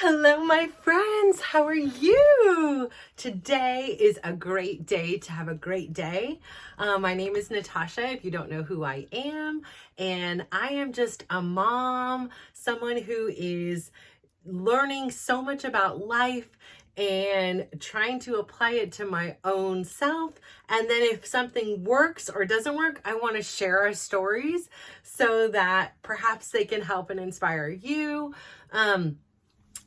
Hello, my friends. How are you? Today is a great day to have a great day. My name is Natasha, if you don't know who I am, and I am just a mom, someone who is learning so much about life and trying to apply it to my own self. And then if something works or doesn't work, I want to share our stories so that perhaps they can help and inspire you.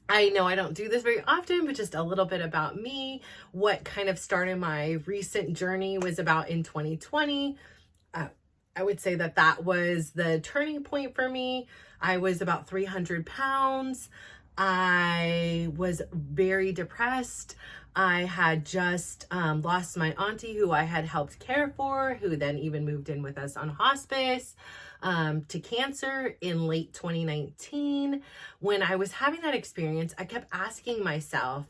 I know I don't do this very often, but just a little bit about me. What kind of started my recent journey was about in 2020. Uh, I would say that was the turning point for me. I was about 300 pounds. I was very depressed. I had just lost my auntie who I had helped care for, who then even moved in with us on hospice, to cancer in late 2019. When I was having that experience, I kept asking myself,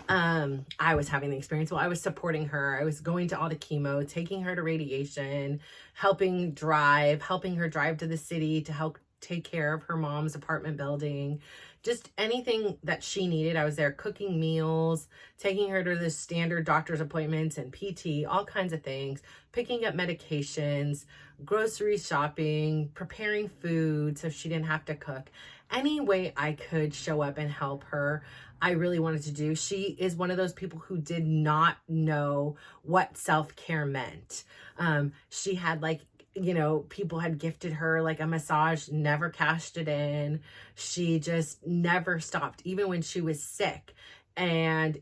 I was having the experience, well, I was supporting her. I was going to all the chemo, taking her to radiation, helping her drive to the city to help take care of her mom's apartment building, just anything that she needed. I was there cooking meals, taking her to the standard doctor's appointments and PT, all kinds of things, picking up medications, grocery shopping, preparing food so she didn't have to cook. Any way I could show up and help her, I really wanted to do. She is one of those people who did not know what self-care meant. She had people had gifted her like a massage, never cashed it in. She just never stopped, even when she was sick. And,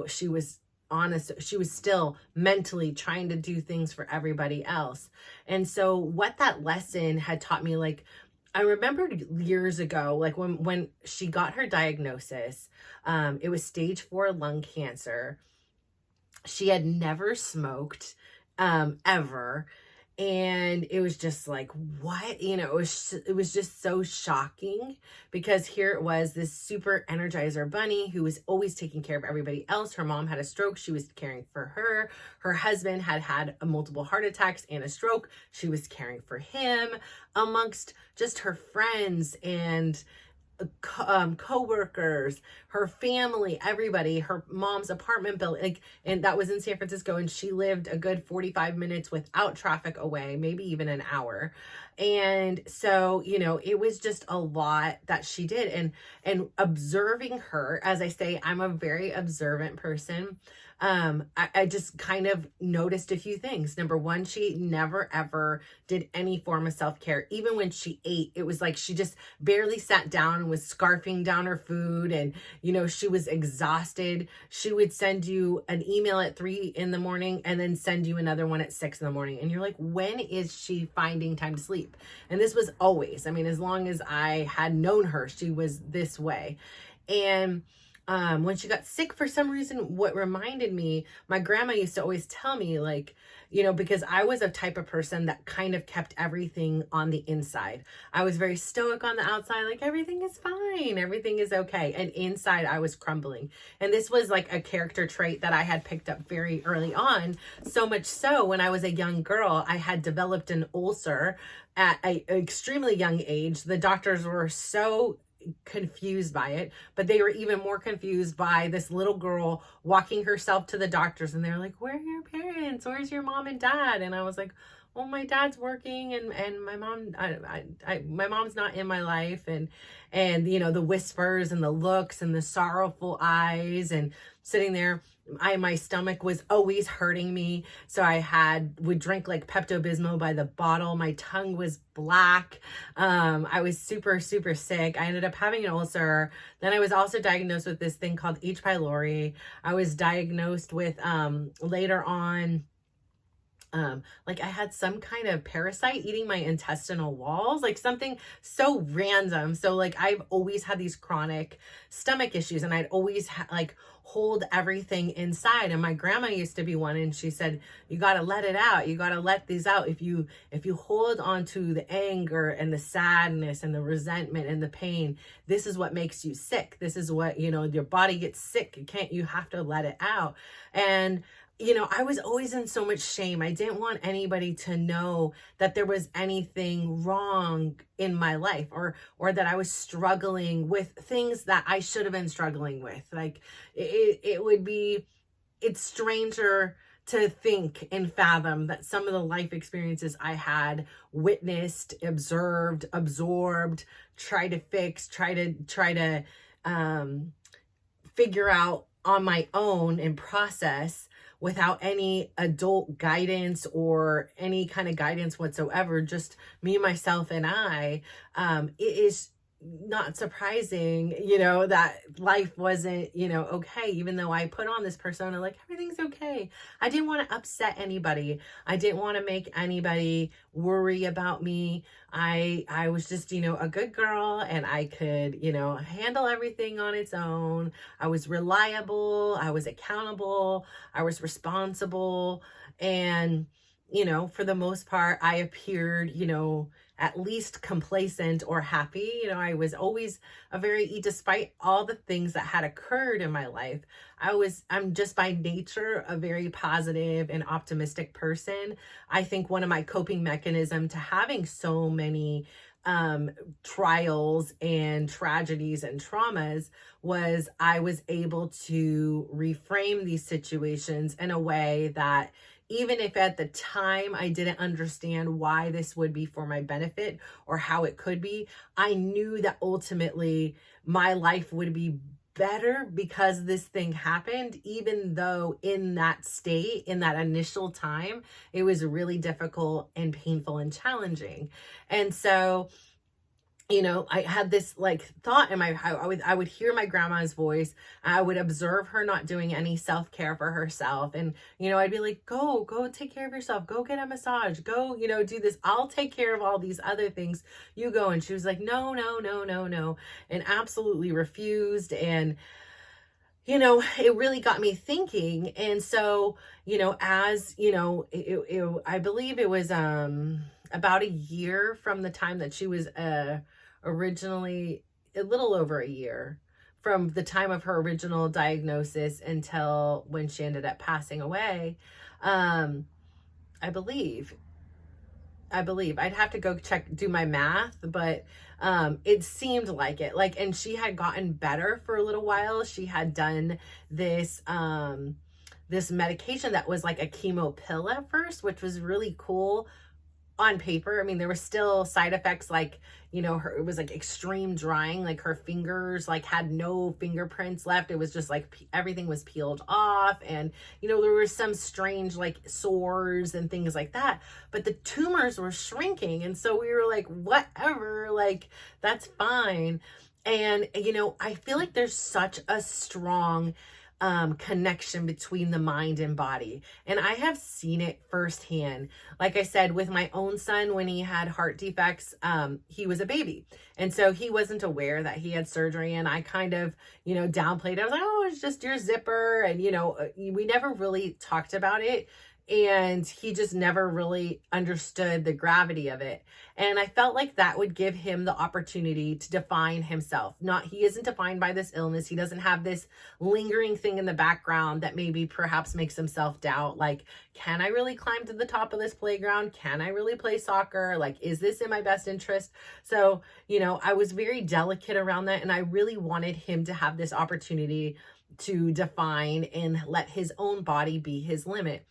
she was honest, she was still mentally trying to do things for everybody else. And so what that lesson had taught me, I remembered years ago, when she got her diagnosis, it was stage 4 lung cancer. She had never smoked, ever. And it was just like, what? It was just so shocking, because here it was, this super energizer bunny who was always taking care of everybody else. Her mom had a stroke. She was caring for her. Her husband had multiple heart attacks and a stroke. She was caring for him amongst just her friends and co-workers, her family, everybody. Her mom's apartment building, and that was in San Francisco, and she lived a good 45 minutes without traffic away, maybe even an hour. And so, it was just a lot that she did. And observing her, as I say, I'm a very observant person. I just kind of noticed a few things. Number one, she never ever did any form of self-care. Even when she ate, it was like she just barely sat down and was scarfing down her food. And, she was exhausted. She would send you an email at 3 in the morning and then send you another one at 6 in the morning. And you're like, when is she finding time to sleep? And this was always, as long as I had known her, she was this way. And when she got sick, for some reason, what reminded me, my grandma used to always tell me, because I was a type of person that kind of kept everything on the inside. I was very stoic on the outside, like everything is fine, everything is okay. And inside I was crumbling. And this was like a character trait that I had picked up very early on. So much so, when I was a young girl, I had developed an ulcer at an extremely young age. The doctors were so confused by it, but they were even more confused by this little girl walking herself to the doctors, and they're like, where are your parents? Where's your mom and dad? And I was like, well, my dad's working, and my mom, my mom's not in my life. And the whispers and the looks and the sorrowful eyes, and sitting there, my stomach was always hurting me. So would drink like Pepto-Bismol by the bottle. My tongue was black. I was super, super sick. I ended up having an ulcer. Then I was also diagnosed with this thing called H. pylori. I was diagnosed with, later on, I had some kind of parasite eating my intestinal walls, like something so random. So I've always had these chronic stomach issues, and I'd always hold everything inside. And my grandma used to be one, and she said, you got to let it out. You got to let these out. If you hold on to the anger and the sadness and the resentment and the pain, this is what makes you sick. This is what, your body gets sick. You have to let it out. And I was always in so much shame. I didn't want anybody to know that there was anything wrong in my life, or that I was struggling with things that I should have been struggling with. Like it's stranger to think and fathom that some of the life experiences I had witnessed, observed, absorbed, try to fix, try to figure out on my own and process without any adult guidance or any kind of guidance whatsoever, just me, myself, and I. It is not surprising, that life wasn't, okay, even though I put on this persona like everything's okay. I didn't want to upset anybody. I didn't want to make anybody worry about me. I was just, a good girl, and I could, handle everything on its own. I was reliable. I was accountable. I was responsible. And, for the most part, I appeared, at least complacent or happy. I was always despite all the things that had occurred in my life, I'm just by nature a very positive and optimistic person. I think one of my coping mechanism to having so many trials and tragedies and traumas was I was able to reframe these situations in a way that, even if at the time I didn't understand why this would be for my benefit or how it could be, I knew that ultimately my life would be better because this thing happened, even though in that state, in that initial time, it was really difficult and painful and challenging. And so, I had this like thought in my, I would hear my grandma's voice. I would observe her not doing any self-care for herself. And, I'd be like, go take care of yourself. Go get a massage. Go, do this. I'll take care of all these other things. You go. And she was like, no, no, no, no, no. And absolutely refused. And, it really got me thinking. And so, as, I believe it was, about a year from the time that she was, originally, a little over a year from the time of her original diagnosis until when she ended up passing away. I believe I'd have to go do my math, but it seemed like it, and she had gotten better for a little while. She had done this this medication that was like a chemo pill at first, which was really cool on paper. I mean, there were still side effects, like, it was like extreme drying, like her fingers like had no fingerprints left. It was just like everything was peeled off, and there were some strange like sores and things like that, but the tumors were shrinking. And so we were like, whatever, like that's fine. And I feel like there's such a strong connection between the mind and body. And I have seen it firsthand. Like I said, with my own son, when he had heart defects, he was a baby. And so he wasn't aware that he had surgery. And I kind of, downplayed it. I was like, oh, it's just your zipper. And, we never really talked about it. And he just never really understood the gravity of it. And I felt like that would give him the opportunity to define himself. He isn't defined by this illness. He doesn't have this lingering thing in the background that maybe perhaps makes him self-doubt. Like, can I really climb to the top of this playground? Can I really play soccer? Like, is this in my best interest? So, I was very delicate around that. And I really wanted him to have this opportunity to define and let his own body be his limit.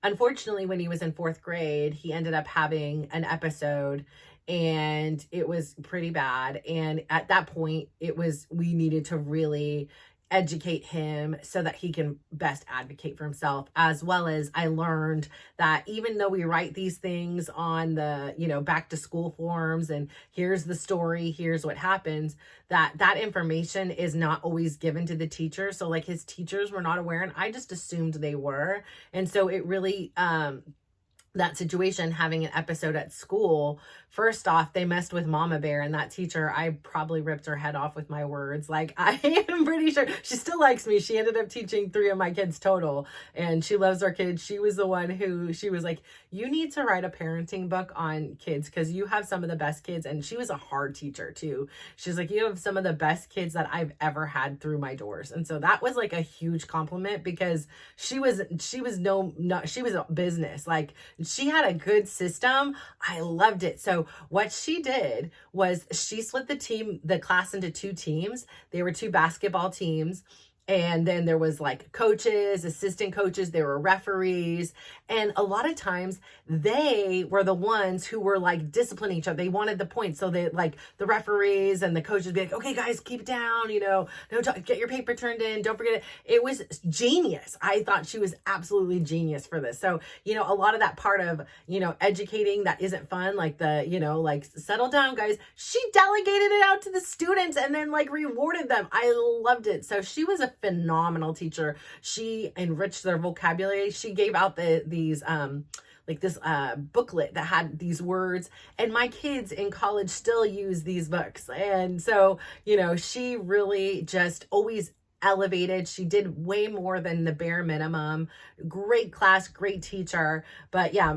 Unfortunately, when he was in 4th grade, he ended up having an episode, and it was pretty bad. And at that point, we needed to really educate him so that he can best advocate for himself. As well as I learned that even though we write these things on the, back to school forms, and here's the story, here's what happens, that information is not always given to the teacher. So like his teachers were not aware, and I just assumed they were. And so it really, that situation, having an episode at school, first off, they messed with Mama Bear, and that teacher, I probably ripped her head off with my words. Like, I am pretty sure she still likes me. She ended up teaching 3 of my kids total, and she loves our kids. She was the one who, she was like, you need to write a parenting book on kids because you have some of the best kids. And she was a hard teacher too. She's like, you have some of the best kids that I've ever had through my doors. And so that was like a huge compliment because she was a business. Like, she had a good system. I loved it. So what she did was she split the class into 2 teams. They were 2 basketball teams. And then there was like coaches, assistant coaches, there were referees. And a lot of times they were the ones who were like disciplining each other. They wanted the points. So they like the referees and the coaches would be like, okay, guys, keep it down, get your paper turned in. Don't forget it. It was genius. I thought she was absolutely genius for this. So, a lot of that part of, educating that isn't fun, like like settle down, guys. She delegated it out to the students and then like rewarded them. I loved it. So she was a phenomenal teacher. She enriched their vocabulary. She gave out these booklet that had these words, and my kids in college still use these books. And so, she really just always elevated. She did way more than the bare minimum. Great class, great teacher. But yeah,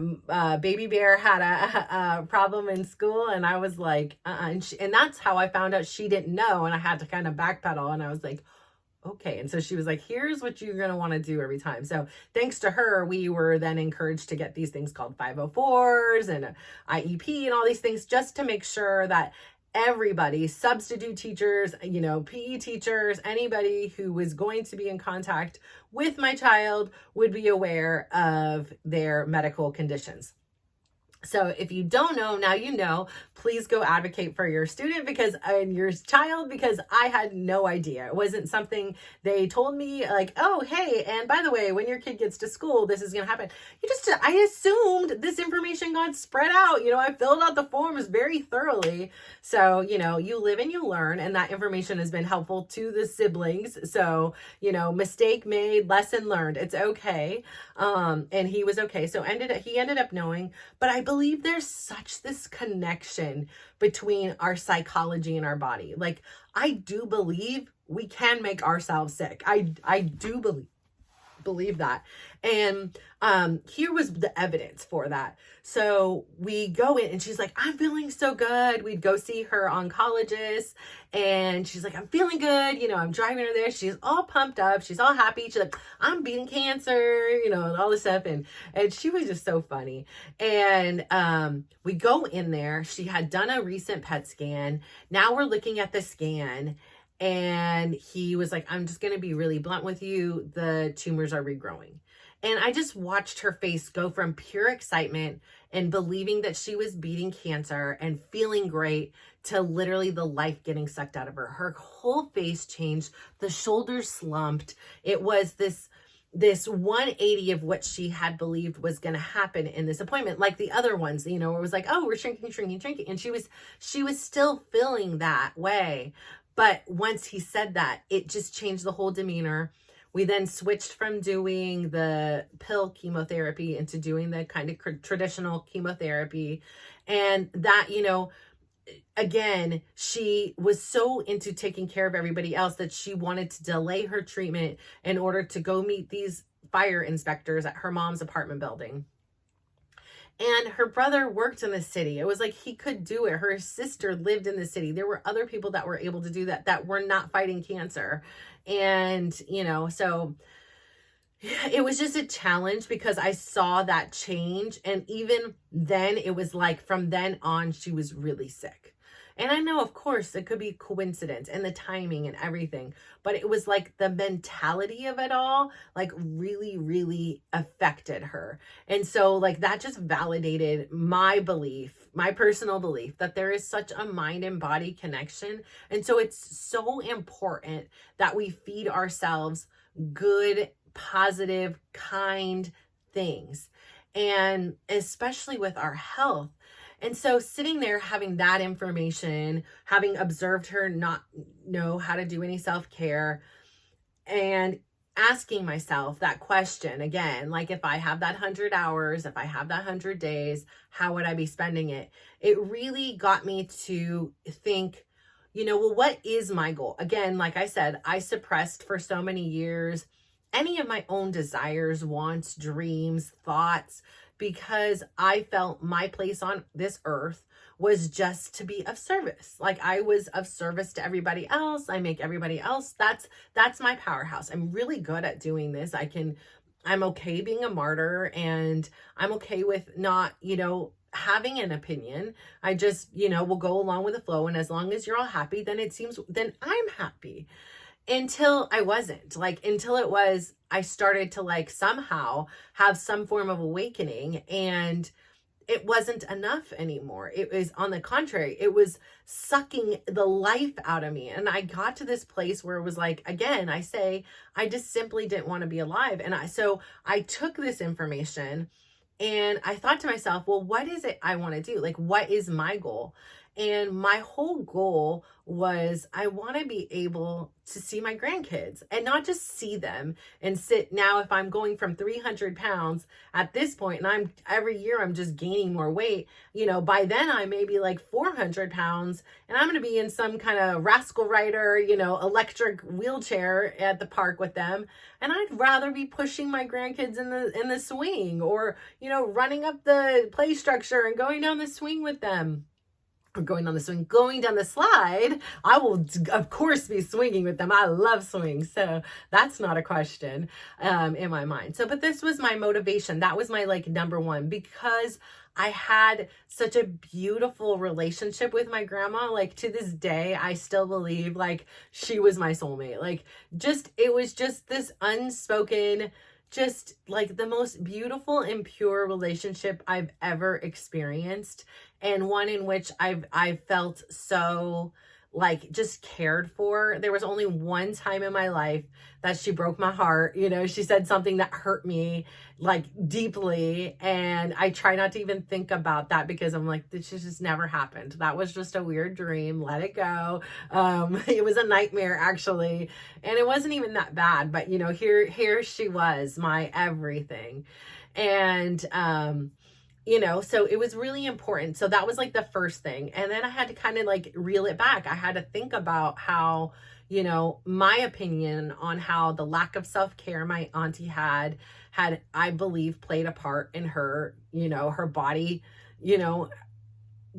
Baby Bear had a problem in school, and I was like, and that's how I found out she didn't know, and I had to kind of backpedal, and I was like, okay. And so she was like, here's what you're going to want to do every time. So thanks to her, we were then encouraged to get these things called 504s and IEP and all these things, just to make sure that everybody, substitute teachers, PE teachers, anybody who was going to be in contact with my child would be aware of their medical conditions. So if you don't know, now you know. Please go advocate for your student and your child, because I had no idea. It wasn't something they told me like, oh, hey, and by the way, when your kid gets to school, this is going to happen. I assumed this information got spread out. I filled out the forms very thoroughly. So, you live and you learn, and that information has been helpful to the siblings. So, mistake made, lesson learned. It's okay. And he was okay. So he ended up knowing, but I believe there's such this connection between our psychology and our body. Like, I do believe we can make ourselves sick. I do believe that. And here was the evidence for that. So we go in and she's like, I'm feeling so good. We'd go see her oncologist, and she's like, I'm feeling good. I'm driving her there. She's all pumped up. She's all happy. She's like, I'm beating cancer, and all this stuff. And she was just so funny. And we go in there. She had done a recent PET scan. Now we're looking at the scan. And he was like, I'm just going to be really blunt with you. The tumors are regrowing. And I just watched her face go from pure excitement and believing that she was beating cancer and feeling great to literally the life getting sucked out of her. Her whole face changed. The shoulders slumped. It was this 180 of what she had believed was going to happen in this appointment, like the other ones, where it was like, oh, we're shrinking. And she was still feeling that way. But once he said that, it just changed the whole demeanor. We then switched from doing the pill chemotherapy into doing the kind of traditional chemotherapy. And that, again, she was so into taking care of everybody else that she wanted to delay her treatment in order to go meet these fire inspectors at her mom's apartment building. And her brother worked in the city. It was like he could do it. Her sister lived in the city. There were other people that were able to do that were not fighting cancer. And, so it was just a challenge because I saw that change. And even then, it was like from then on, she was really sick. And I know, of course, it could be coincidence and the timing and everything, but it was like the mentality of it all, like really, really affected her. And so like that just validated my belief, my personal belief that there is such a mind and body connection. And so it's so important that we feed ourselves good, positive, kind things. And especially with our health. And so sitting there having that information, having observed her not know how to do any self-care, and asking myself that question again, like if I have that 100 hours, if I have that 100 days, how would I be spending it? It really got me to think, well, what is my goal? Again, like I said, I suppressed for so many years any of my own desires, wants, dreams, thoughts, because I felt my place on this earth was just to be of service. Like I was of service to everybody else. I make everybody else. That's my powerhouse. I'm really good at doing this. I'm okay being a martyr, and I'm okay with not, having an opinion. I just, will go along with the flow. And as long as you're all happy, then I'm happy. Until I wasn't, until it was, I started to somehow have some form of awakening, and it wasn't enough anymore. It was, on the contrary, it was sucking the life out of me. And I got to this place where it was again, I just simply didn't want to be alive. So I took this information and I thought to myself, well, what is it I want to do? What is my goal? And my whole goal was, I want to be able to see my grandkids, and not just see them and sit. Now, if I'm going from 300 pounds at this point, and every year I'm just gaining more weight, by then I may be 400 pounds, and I'm going to be in some kind of rascal rider, electric wheelchair at the park with them. And I'd rather be pushing my grandkids in the swing, or, running up the play structure and going down the swing with them. Going down the slide. I will, of course, be swinging with them. I love swing. So that's not a question in my mind. So, but this was my motivation. That was my number one, because I had such a beautiful relationship with my grandma. To this day, I still believe she was my soulmate. It was just this unspoken, just the most beautiful and pure relationship I've ever experienced, and one in which I felt so just cared for. There was only one time in my life that she broke my heart. She said something that hurt me deeply, and I try not to even think about that, because I'm this just never happened. That was just a weird dream. Let it go. It was a nightmare, actually, and it wasn't even that bad, but here she was, my everything. And so it was really important. So that was the first thing. And then I had to kind of reel it back. I had to think about how, my opinion on how the lack of self-care my auntie had, I believe, played a part in her, her body,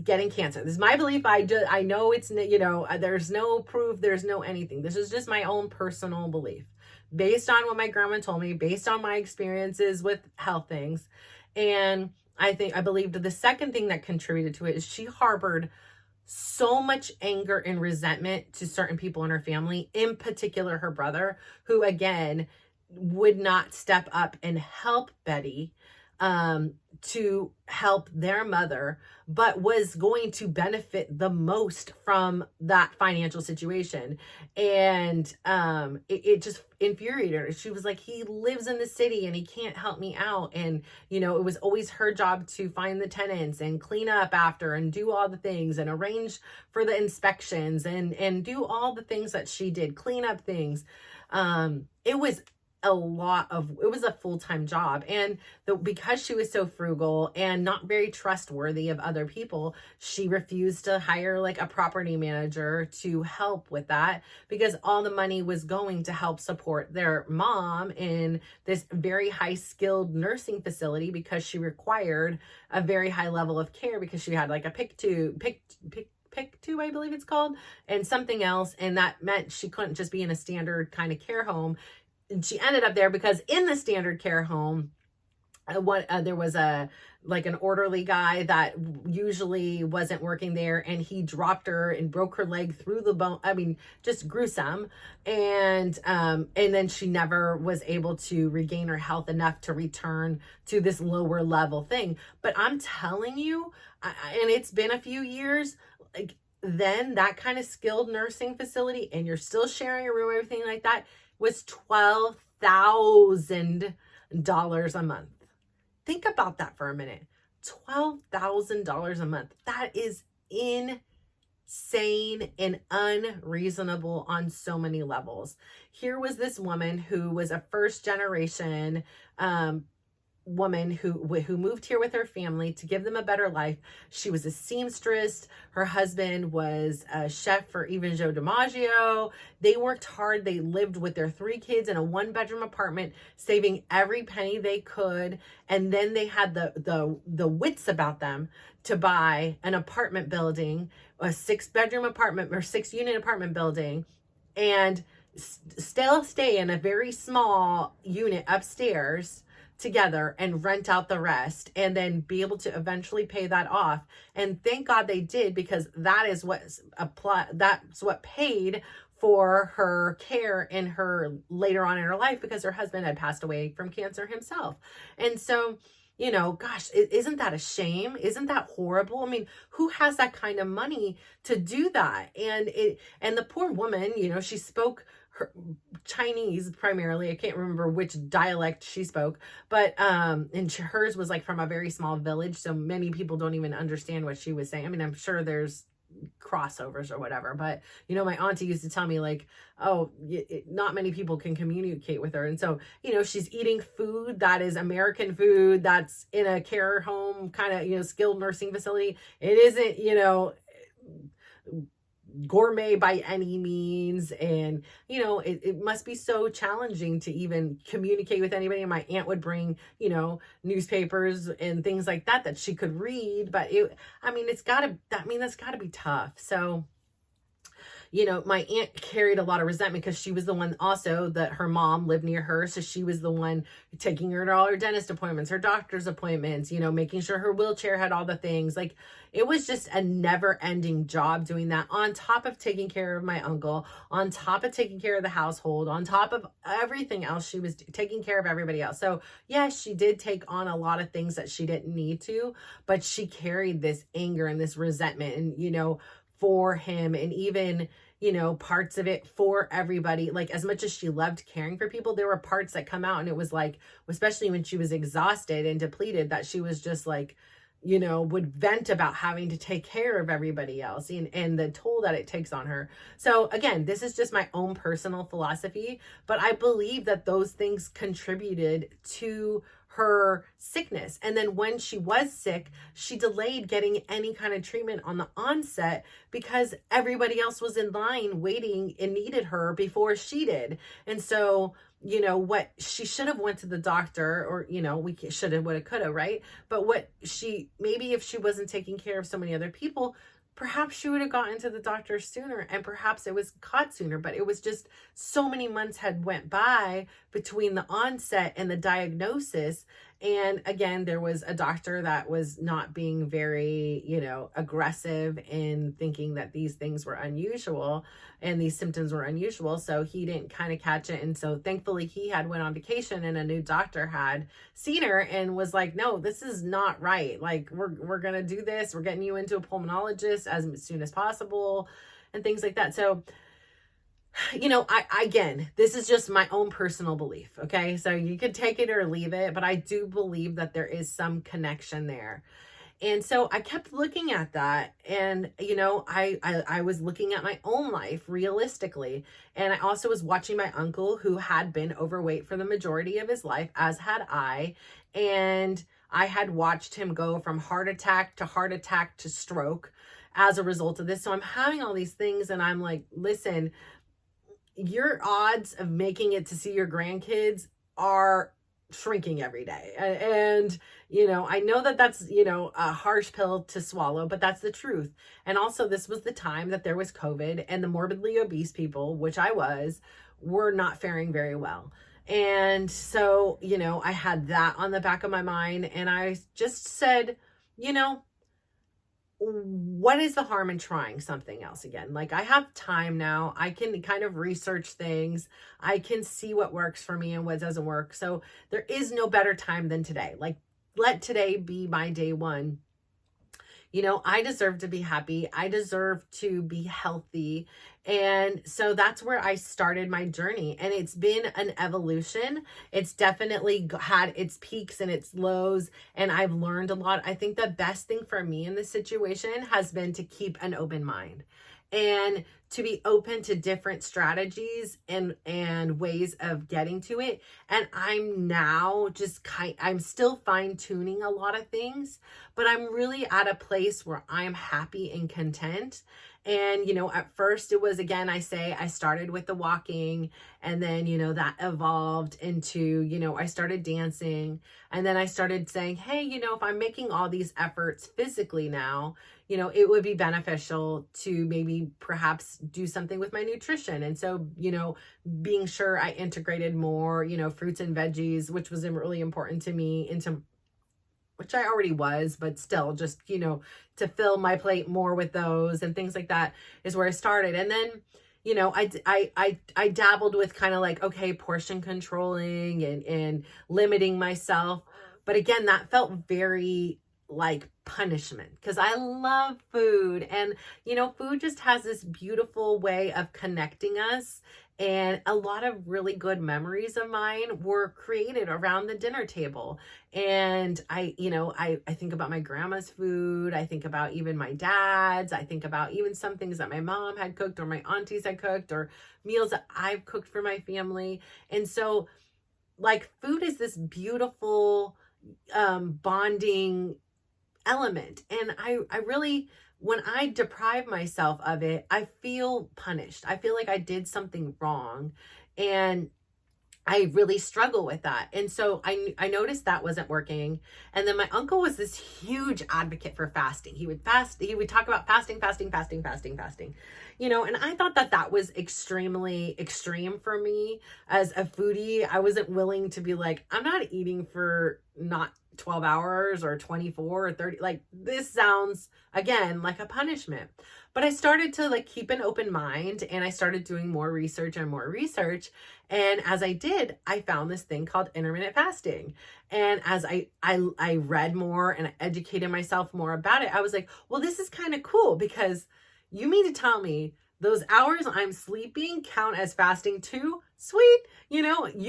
getting cancer. This is my belief. I know it's, there's no proof, there's no anything. This is just my own personal belief based on what my grandma told me, based on my experiences with health things. And I believed the second thing that contributed to it is she harbored so much anger and resentment to certain people in her family, in particular her brother, who again would not step up and help Betty to help their mother, but was going to benefit the most from that financial situation. And it just infuriated her. She was he lives in the city and he can't help me out. And, it was always her job to find the tenants and clean up after and do all the things and arrange for the inspections and do all the things that she did, clean up things. It was a full-time job. And because she was so frugal and not very trustworthy of other people, she refused to hire a property manager to help with that, because all the money was going to help support their mom in this very high skilled nursing facility, because she required a very high level of care, because she had a PICC tube, I believe it's called, and something else. And that meant she couldn't just be in a standard kind of care home. And she ended up there because in the standard care home, there was an orderly guy that usually wasn't working there, and he dropped her and broke her leg through the bone. I mean, just gruesome. And then she never was able to regain her health enough to return to this lower level thing. But I'm telling you, and it's been a few years, then that kind of skilled nursing facility, and you're still sharing a room, everything like that, was $12,000 a month. Think about that for a minute. $12,000 a month. That is insane. insane and unreasonable on so many levels. Here was this woman who was a first generation woman who moved here with her family to give them a better life. She was a seamstress. Her husband was a chef for even Joe DiMaggio. They worked hard. They lived with their 3 kids in a 1-bedroom apartment, saving every penny they could. And then they had the wits about them to buy an apartment building, a 6-bedroom apartment or 6-unit apartment building, and still stay in a very small unit upstairs together and rent out the rest, and then be able to eventually pay that off. And thank God they did, because that's what paid for her care in her later on in her life, because her husband had passed away from cancer himself. And so, gosh, isn't that a shame? Isn't that horrible? I mean, who has that kind of money to do that? And the poor woman, she spoke Chinese primarily. I can't remember which dialect she spoke, but and hers was like from a very small village, so many people don't even understand what she was saying. I mean, I'm sure there's crossovers or whatever, but my auntie used to tell me, like, oh, not many people can communicate with her. And so she's eating food that is American food, that's in a care home kind of skilled nursing facility. It isn't gourmet by any means. And it must be so challenging to even communicate with anybody. And my aunt would bring newspapers and things like that she could read, but that's gotta be tough. So my aunt carried a lot of resentment, because she was the one also that her mom lived near her. So she was the one taking her to all her dentist appointments, her doctor's appointments, making sure her wheelchair had all the things. Like, it was just a never ending job doing that, on top of taking care of my uncle, on top of taking care of the household, on top of everything else. She was taking care of everybody else. So yes, she did take on a lot of things that she didn't need to, but she carried this anger and this resentment, and for him, and even parts of it for everybody. Like, as much as she loved caring for people, there were parts that come out, and it was like, especially when she was exhausted and depleted, that she was just like, would vent about having to take care of everybody else, and the toll that it takes on her. So again, this is just my own personal philosophy, but I believe that those things contributed to her sickness. And then when she was sick, she delayed getting any kind of treatment on the onset, because everybody else was in line waiting and needed her before she did. And so what she should have went to the doctor, or we should have, woulda, coulda, right? But maybe if she wasn't taking care of so many other people, perhaps she would have gotten to the doctor sooner, and perhaps it was caught sooner. But it was just so many months had went by between the onset and the diagnosis. And again, there was a doctor that was not being very, aggressive in thinking that these things were unusual and these symptoms were unusual. So he didn't kind of catch it. And so thankfully he had went on vacation, and a new doctor had seen her and was like, no, this is not right. Like, we're going to do this. We're getting you into a pulmonologist as soon as possible, and things like that. So again, this is just my own personal belief. Okay. So you could take it or leave it, but I do believe that there is some connection there. And so I kept looking at that, and, I was looking at my own life realistically. And I also was watching my uncle, who had been overweight for the majority of his life, as had I. And I had watched him go from heart attack to stroke as a result of this. So I'm having all these things, and I'm like, listen, your odds of making it to see your grandkids are shrinking every day. And, I know that that's, a harsh pill to swallow, but that's the truth. And also, this was the time that there was COVID, and the morbidly obese people, which I was, were not faring very well. And so, I had that on the back of my mind, and I just said, what is the harm in trying something else again? Like, I have time now. I can kind of research things. I can see what works for me and what doesn't work. So there is no better time than today. Like, let today be my day one. I deserve to be happy. I deserve to be healthy. And so that's where I started my journey. And it's been an evolution. It's definitely had its peaks and its lows. And I've learned a lot. I think the best thing for me in this situation has been to keep an open mind and to be open to different strategies and ways of getting to it. And I'm now I'm still fine tuning a lot of things, but I'm really at a place where I'm happy and content. And, at first it was, again, I started with the walking, and then, that evolved into, I started dancing, and then I started saying, hey, if I'm making all these efforts physically now, it would be beneficial to maybe perhaps do something with my nutrition. And so, being sure I integrated more, fruits and veggies, which was really important to me, into which I already was, but still just, to fill my plate more with those and things like that is where I started. And then, I dabbled with kind of like, okay, portion controlling and limiting myself. But again, that felt very like punishment, because I love food, and food just has this beautiful way of connecting us. And a lot of really good memories of mine were created around the dinner table. And I think about my grandma's food. I think about even my dad's. I think about even some things that my mom had cooked or my aunties had cooked, or meals that I've cooked for my family. And so like food is this beautiful bonding element. And I really, when I deprive myself of it, I feel punished. I feel like I did something wrong. And I really struggle with that. And so I noticed that wasn't working. And then my uncle was this huge advocate for fasting. He would talk about fasting, and I thought that was extremely extreme for me as a foodie. I wasn't willing to be like, I'm not eating for not 12 hours or 24 or 30. Like, this sounds, again, like a punishment. But I started to like keep an open mind, and I started doing more research. And as I did, I found this thing called intermittent fasting. And as I read more and I educated myself more about it, I was like, well, this is kind of cool, because you mean to tell me those hours I'm sleeping count as fasting too? Sweet. You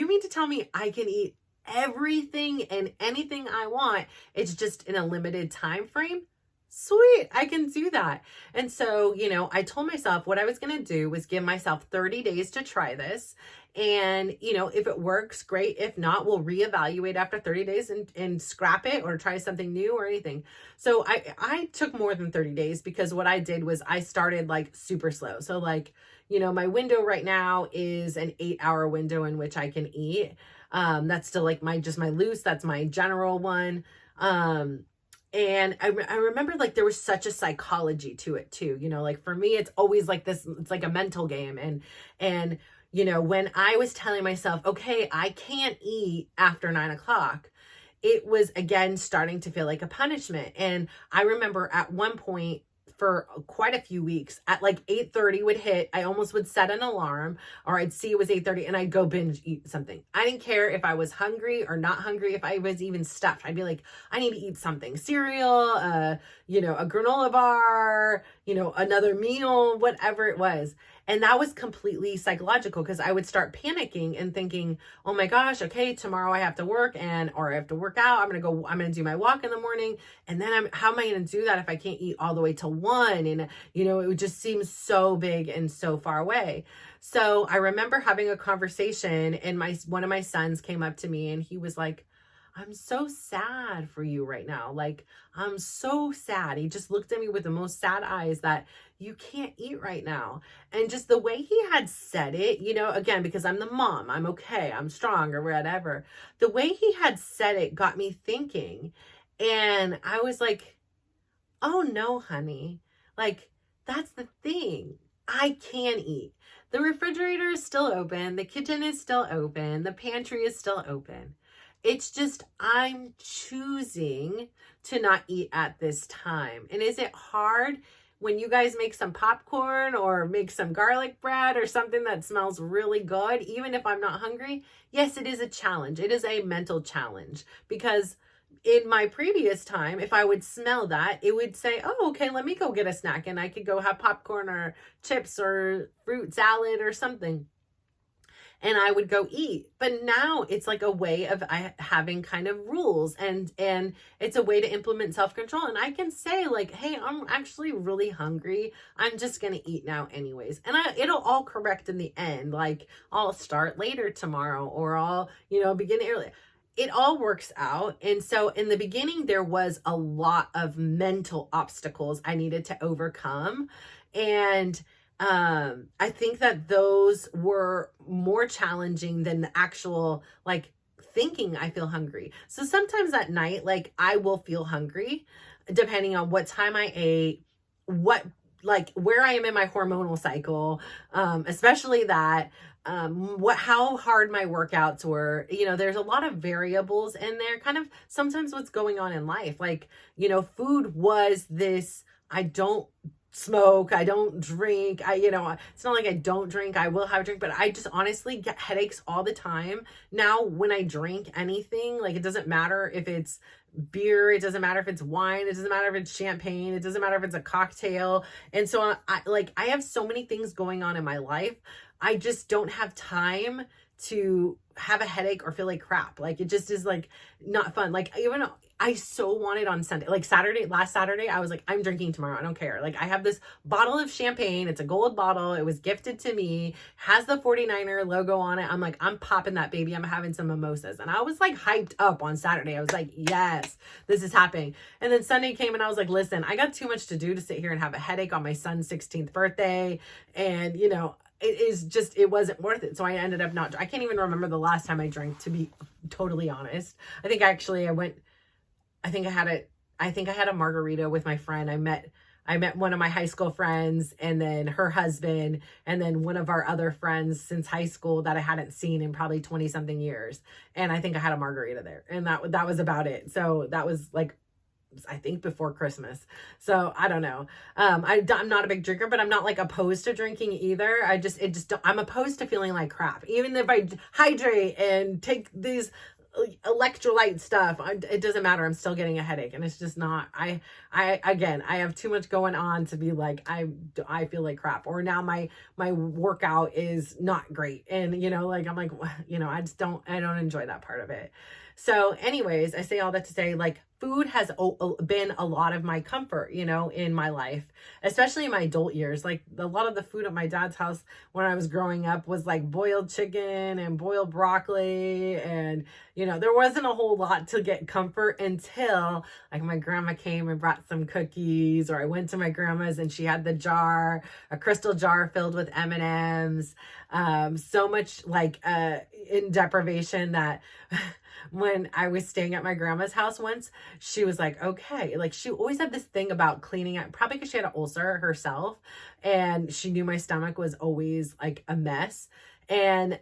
mean to tell me I can eat everything and anything I want? It's just in a limited time frame. Sweet, I can do that. And so, I told myself what I was going to do was give myself 30 days to try this. And, if it works, great. If not, we'll reevaluate after 30 days and scrap it or try something new or anything. So I took more than 30 days, because what I did was I started like super slow. So like, my window right now is an 8-hour window in which I can eat. That's still like my loose, that's my general one. And I remember like there was such a psychology to it too, like for me, it's always like this, it's like a mental game. And, when I was telling myself, okay, I can't eat after 9 o'clock, it was again starting to feel like a punishment. And I remember at one point, for quite a few weeks, at like 8:30 would hit, I almost would set an alarm, or I'd see it was 8:30 and I'd go binge eat something. I didn't care if I was hungry or not hungry, if I was even stuffed. I'd be like, I need to eat something, cereal, a granola bar, another meal, whatever it was. And that was completely psychological, because I would start panicking and thinking, oh my gosh, okay, tomorrow I have to work or I have to work out. I'm going to do my walk in the morning. And then how am I going to do that if I can't eat all the way till 1? And, it would just seem so big and so far away. So I remember having a conversation, and one of my sons came up to me and he was like, I'm so sad for you right now. Like, I'm so sad. He just looked at me with the most sad eyes that you can't eat right now. And just the way he had said it, again, because I'm the mom, I'm okay, I'm strong or whatever. The way he had said it got me thinking. And I was like, oh no, honey. Like, that's the thing. I can eat. The refrigerator is still open. The kitchen is still open. The pantry is still open. It's just, I'm choosing to not eat at this time. And is it hard when you guys make some popcorn or make some garlic bread or something that smells really good, even if I'm not hungry? Yes, it is a challenge. It is a mental challenge, because in my previous time, if I would smell that, it would say, oh, okay, let me go get a snack, and I could go have popcorn or chips or fruit salad or something, and I would go eat. But now it's like a way of having kind of rules, and it's a way to implement self-control. And I can say like, hey, I'm actually really hungry. I'm just going to eat now anyways. And it'll all correct in the end. Like I'll start later tomorrow, or I'll, begin early. It all works out. And so in the beginning, there was a lot of mental obstacles I needed to overcome. And I think that those were more challenging than the actual like thinking I feel hungry. So sometimes at night, like I will feel hungry depending on what time I ate, where I am in my hormonal cycle, especially that, how hard my workouts were. There's a lot of variables in there, kind of sometimes what's going on in life. Like, food was this, I don't smoke, I don't drink, it's not like I don't drink, I will have a drink, but I just honestly get headaches all the time. Now, when I drink anything, like it doesn't matter if it's beer, it doesn't matter if it's wine, it doesn't matter if it's champagne, it doesn't matter if it's a cocktail. And so I have so many things going on in my life. I just don't have time to have a headache or feel like crap. Like it just is like not fun. Like even I so wanted on Sunday, like last Saturday, I was like, I'm drinking tomorrow. I don't care. Like I have this bottle of champagne. It's a gold bottle. It was gifted to me, has the 49er logo on it. I'm like, I'm popping that baby. I'm having some mimosas. And I was like hyped up on Saturday. I was like, yes, this is happening. And then Sunday came and I was like, listen, I got too much to do to sit here and have a headache on my son's 16th birthday. And it wasn't worth it. So I ended up I can't even remember the last time I drank, to be totally honest. I think I had a margarita with my friend. I met one of my high school friends, and then her husband, and then one of our other friends since high school that I hadn't seen in probably 20 something years. And I think I had a margarita there, and that was about it. So that was like, I think before Christmas. So I don't know. I'm not a big drinker, but I'm not like opposed to drinking either. I'm opposed to feeling like crap. Even if I hydrate and take these electrolyte stuff, it doesn't matter. I'm still getting a headache, and it's just not, I have too much going on to be like, I feel like crap, or now my workout is not great. And, like, I'm like, I don't enjoy that part of it. So anyways, I say all that to say, like, food has been a lot of my comfort, in my life, especially in my adult years. Like a lot of the food at my dad's house when I was growing up was like boiled chicken and boiled broccoli. And, there wasn't a whole lot to get comfort until like my grandma came and brought some cookies, or I went to my grandma's and she had a crystal jar filled with M&Ms. So much like in deprivation that when I was staying at my grandma's house once, she was like, okay, like she always had this thing about cleaning up, probably because she had an ulcer herself, and she knew my stomach was always like a mess. And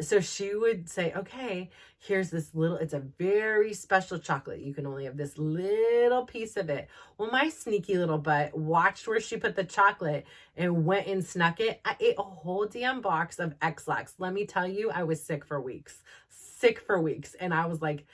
so she would say, okay, here's this it's a very special chocolate. You can only have this little piece of it. Well, my sneaky little butt watched where she put the chocolate and went and snuck it. I ate a whole damn box of X-Lax. Let me tell you, I was sick for weeks. And I was like,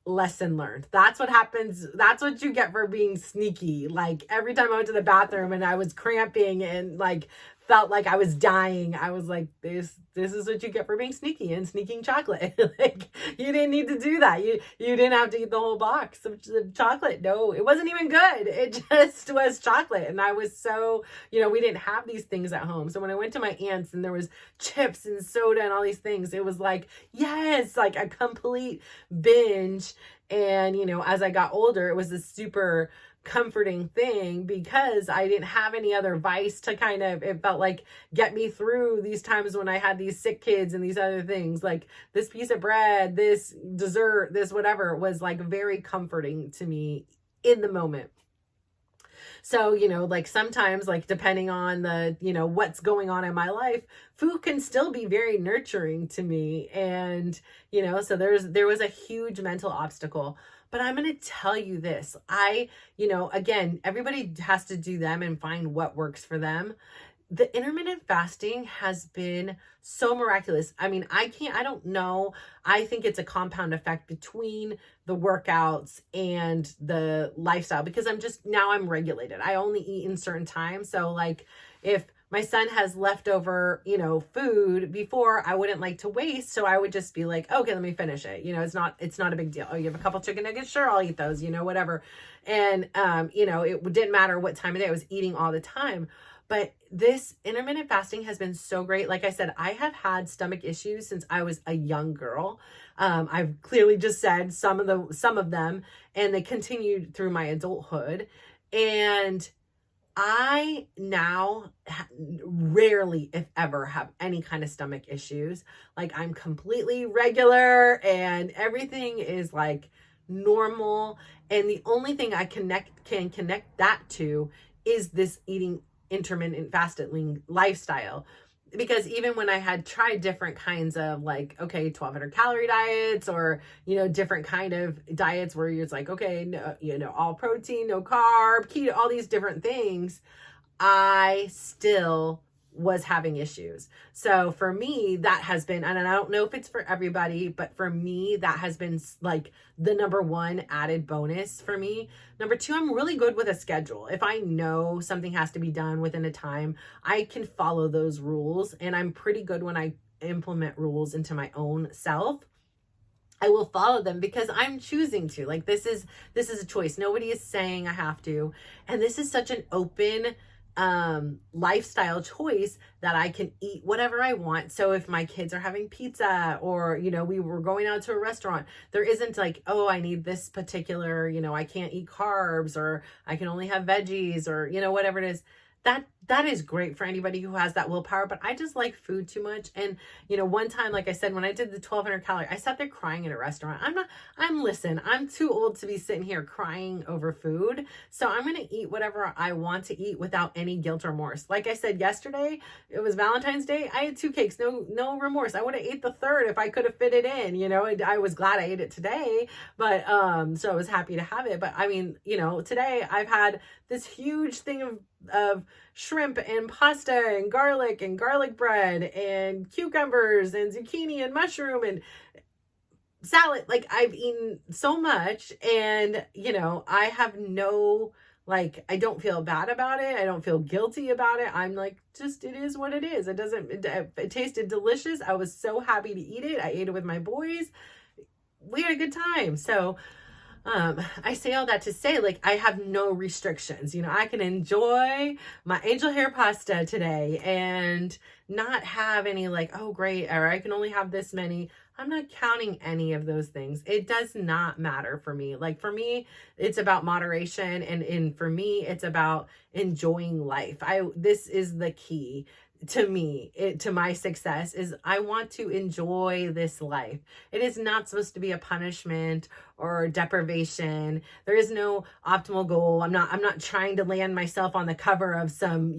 lesson learned. That's what happens. That's what you get for being sneaky. Like every time I went to the bathroom and I was cramping and like felt like I was dying, I was like, this is what you get for being sneaky and sneaking chocolate. Like you didn't need to do that. You didn't have to eat the whole box of chocolate. No, it wasn't even good. It just was chocolate. And I was so, we didn't have these things at home. So when I went to my aunt's and there was chips and soda and all these things, it was like, yes, like a complete binge. And, as I got older, it was a super comforting thing because I didn't have any other vice to it felt like get me through these times when I had these sick kids and these other things. Like this piece of bread, this dessert, this whatever was like very comforting to me in the moment. So, like sometimes, like depending on the, what's going on in my life, food can still be very nurturing to me. And, so there was a huge mental obstacle. But I'm going to tell you this. Again, everybody has to do them and find what works for them. the intermittent fasting has been so miraculous. I mean, I don't know. I think it's a compound effect between the workouts and the lifestyle, because now I'm regulated. I only eat in certain times. So like if my son has leftover, food, before I wouldn't like to waste. So I would just be like, okay, let me finish it. It's not a big deal. Oh, you have a couple chicken nuggets? Sure, I'll eat those, whatever. And, it didn't matter what time of day I was eating all the time. But this intermittent fasting has been so great. Like I said, I have had stomach issues since I was a young girl. I've clearly just said some of them, and they continued through my adulthood. And I now rarely, if ever, have any kind of stomach issues. Like I'm completely regular and everything is like normal. And the only thing I can connect that to is this eating intermittent fasting lifestyle. Because even when I had tried different kinds of 1,200 calorie diets, or, different kind of diets where you're like, okay, no, all protein, no carb, keto, all these different things, I still was having issues. So for me, that has been, and I don't know if it's for everybody, but for me, that has been like the number one added bonus for me. Number two, I'm really good with a schedule. If I know something has to be done within a time, I can follow those rules. And I'm pretty good when I implement rules into my own self. I will follow them because I'm choosing to. Like this is a choice. Nobody is saying I have to. And this is such an open lifestyle choice that I can eat whatever I want. So if my kids are having pizza, or we were going out to a restaurant, there isn't like, oh, I need this particular, I can't eat carbs, or I can only have veggies, or whatever it is. That is great for anybody who has that willpower, but I just like food too much. And, one time, like I said, when I did the 1,200 calorie, I sat there crying in a restaurant. I'm too old to be sitting here crying over food. So I'm going to eat whatever I want to eat without any guilt or remorse. Like I said, yesterday, it was Valentine's Day. I had 2 cakes, no remorse. I would have ate the third if I could have fit it in, I was glad I ate it today, but, so I was happy to have it. But I mean, today I've had this huge thing of shrimp and pasta and garlic bread and cucumbers and zucchini and mushroom and salad. Like I've eaten so much, and I have I don't feel bad about it. I don't feel guilty about it. I'm like, just, it is what it is. It tasted delicious. I was so happy to eat it. I ate it with my boys. We had a good time. So I say all that to say, I have no restrictions. I can enjoy my angel hair pasta today and not have any oh, great, or I can only have this many. I'm not counting any of those things. It does not matter for me. For me, it's about moderation. And for me, it's about enjoying life. This is the key to me, to my success, is I want to enjoy this life. It is not supposed to be a punishment or deprivation. There is no optimal goal. I'm not trying to land myself on the cover of some,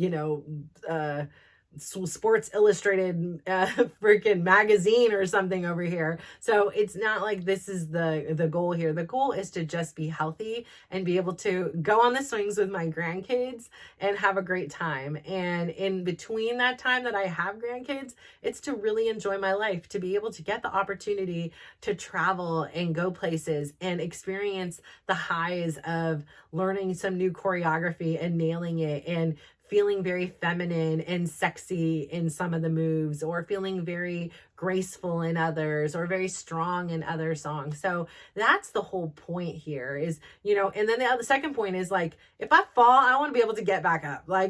Sports Illustrated freaking magazine or something over here. So it's not like this is the goal here. The goal is to just be healthy and be able to go on the swings with my grandkids and have a great time. And in between that time that I have grandkids, it's to really enjoy my life, to be able to get the opportunity to travel and go places and experience the highs of learning some new choreography and nailing it, and feeling very feminine and sexy in some of the moves, or feeling very graceful in others, or very strong in other songs. So that's the whole point here is, and then the second point is if I fall, I want to be able to get back up. I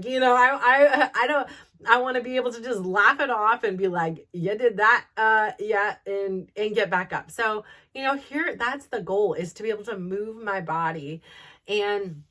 want to be able to just laugh it off and be like, you did that. Yeah. And get back up. So, here, that's the goal, is to be able to move my body. And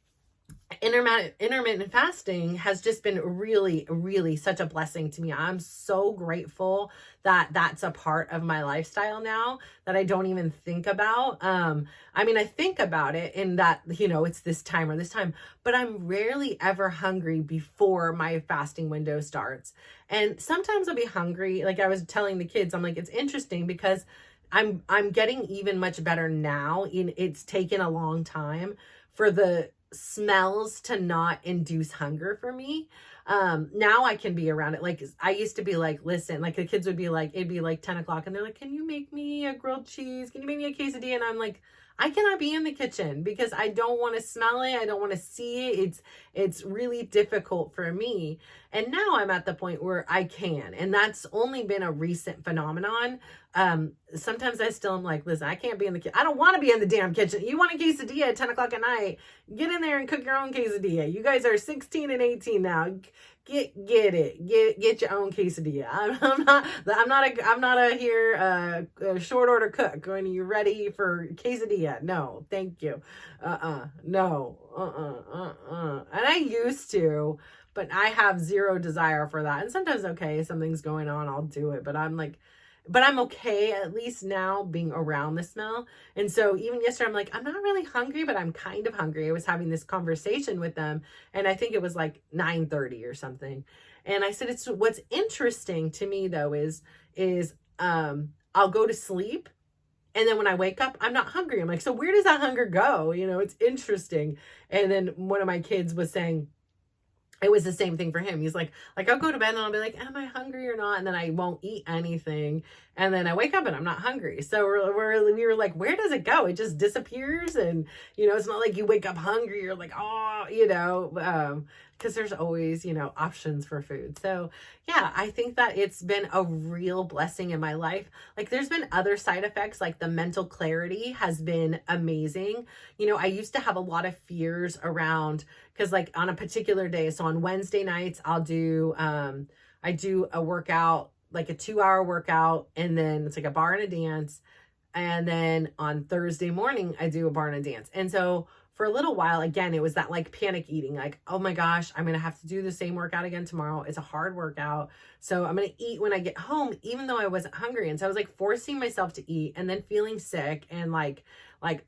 intermittent fasting has just been really, really such a blessing to me. I'm so grateful that that's a part of my lifestyle now that I don't even think about. I think about it in that, it's this time or this time, but I'm rarely ever hungry before my fasting window starts. And sometimes I'll be hungry. Like I was telling the kids, I'm like, it's interesting because I'm getting even much better now. It's taken a long time for the smells to not induce hunger for me. Now I can be around it. Like I used to be like, listen, like the kids would be like, it'd be like 10 o'clock and they're like, can you make me a grilled cheese? Can you make me a quesadilla? And I'm like, I cannot be in the kitchen because I don't want to smell it. I don't want to see it. It's really difficult for me. And now I'm at the point where I can. And that's only been a recent phenomenon. Sometimes I still am like, listen, I can't be in the kitchen. I don't want to be in the damn kitchen. You want a quesadilla at 10 o'clock at night? Get in there and cook your own quesadilla. You guys are 16 and 18 now. Get it. Get your own quesadilla. I'm not a here a short order cook. When you ready for quesadilla? No, thank you. No. And I used to, but I have zero desire for that. And sometimes, okay, something's going on, I'll do it. But I'm okay at least now being around the smell. And so even yesterday, I'm like, I'm not really hungry, but I'm kind of hungry. I was having this conversation with them, and I think it was like 9:30 or something. And I said, it's what's interesting to me though is I'll go to sleep, and then when I wake up, I'm not hungry. I'm like, so where does that hunger go? It's interesting. And then one of my kids was saying, it was the same thing for him. He's like I'll go to bed and I'll be like, am I hungry or not? And then I won't eat anything. And then I wake up and I'm not hungry. So we were like, where does it go? It just disappears. And, it's not like you wake up hungry. You're like, because there's always, options for food. So yeah, I think that it's been a real blessing in my life. Like there's been other side effects, like the mental clarity has been amazing. I used to have a lot of fears around, because like on a particular day, so on Wednesday nights, I do a workout, like a 2-hour workout, and then it's like a bar and a dance. And then on Thursday morning, I do a bar and a dance. And so for a little while, again, it was that like panic eating, like, oh my gosh, I'm going to have to do the same workout again tomorrow. It's a hard workout. So I'm going to eat when I get home, even though I wasn't hungry. And so I was like forcing myself to eat and then feeling sick and like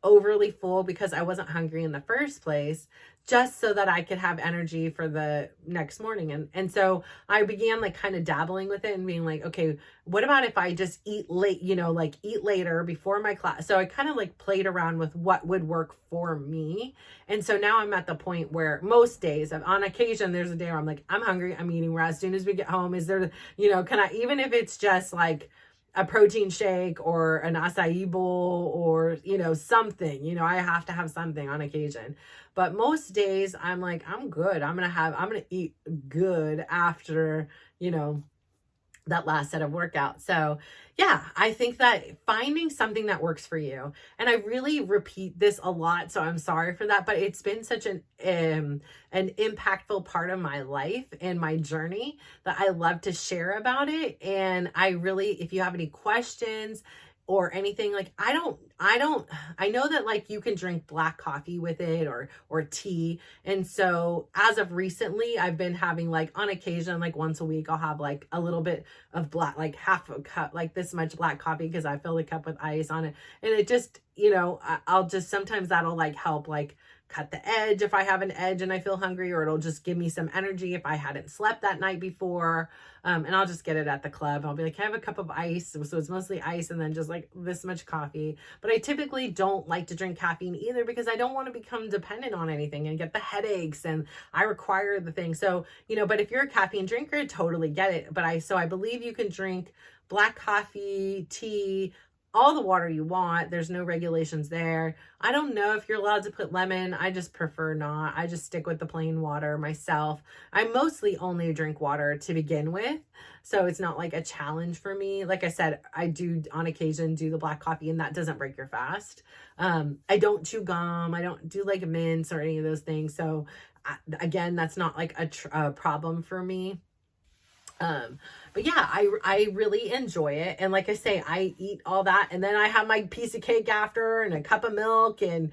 overly full because I wasn't hungry in the first place, just so that I could have energy for the next morning. And so I began like kind of dabbling with it and being like, okay, what about if I just eat late, like eat later before my class? So I kind of like played around with what would work for me. And so now I'm at the point where most days, on occasion, there's a day where I'm like, I'm hungry, I'm eating. Where as soon as we get home, is there, can I, even if it's just like a protein shake or an acai bowl or, something, I have to have something on occasion. But most days I'm like, I'm good. I'm going to eat good after, that last set of workouts. So yeah, I think that finding something that works for you, and I really repeat this a lot, so I'm sorry for that, but it's been such an impactful part of my life and my journey that I love to share about it. And I really, if you have any questions or anything, like I know that like you can drink black coffee with it or tea. And so as of recently, I've been having like on occasion, like once a week, I'll have like a little bit of black, like half a cup, like this much black coffee, because I fill the cup with ice on it. And it just, I'll just, sometimes that'll like help like cut the edge if I have an edge and I feel hungry, or it'll just give me some energy if I hadn't slept that night before. And I'll just get it at the club. I'll be like, can I have a cup of ice? So it's mostly ice and then just like this much coffee. But I typically don't like to drink caffeine either, because I don't want to become dependent on anything and get the headaches, and I require the thing. So, but if you're a caffeine drinker, I totally get it. But I believe you can drink black coffee, tea, all the water you want. There's no regulations there. I don't know if you're allowed to put lemon. I just prefer not. I just stick with the plain water myself. I mostly only drink water to begin with, so it's not like a challenge for me. Like I said, I do on occasion do the black coffee, and that doesn't break your fast. I don't chew gum. I don't do like mints or any of those things. So again, that's not like a problem for me. But yeah, I really enjoy it. And like I say, I eat all that, and then I have my piece of cake after and a cup of milk and,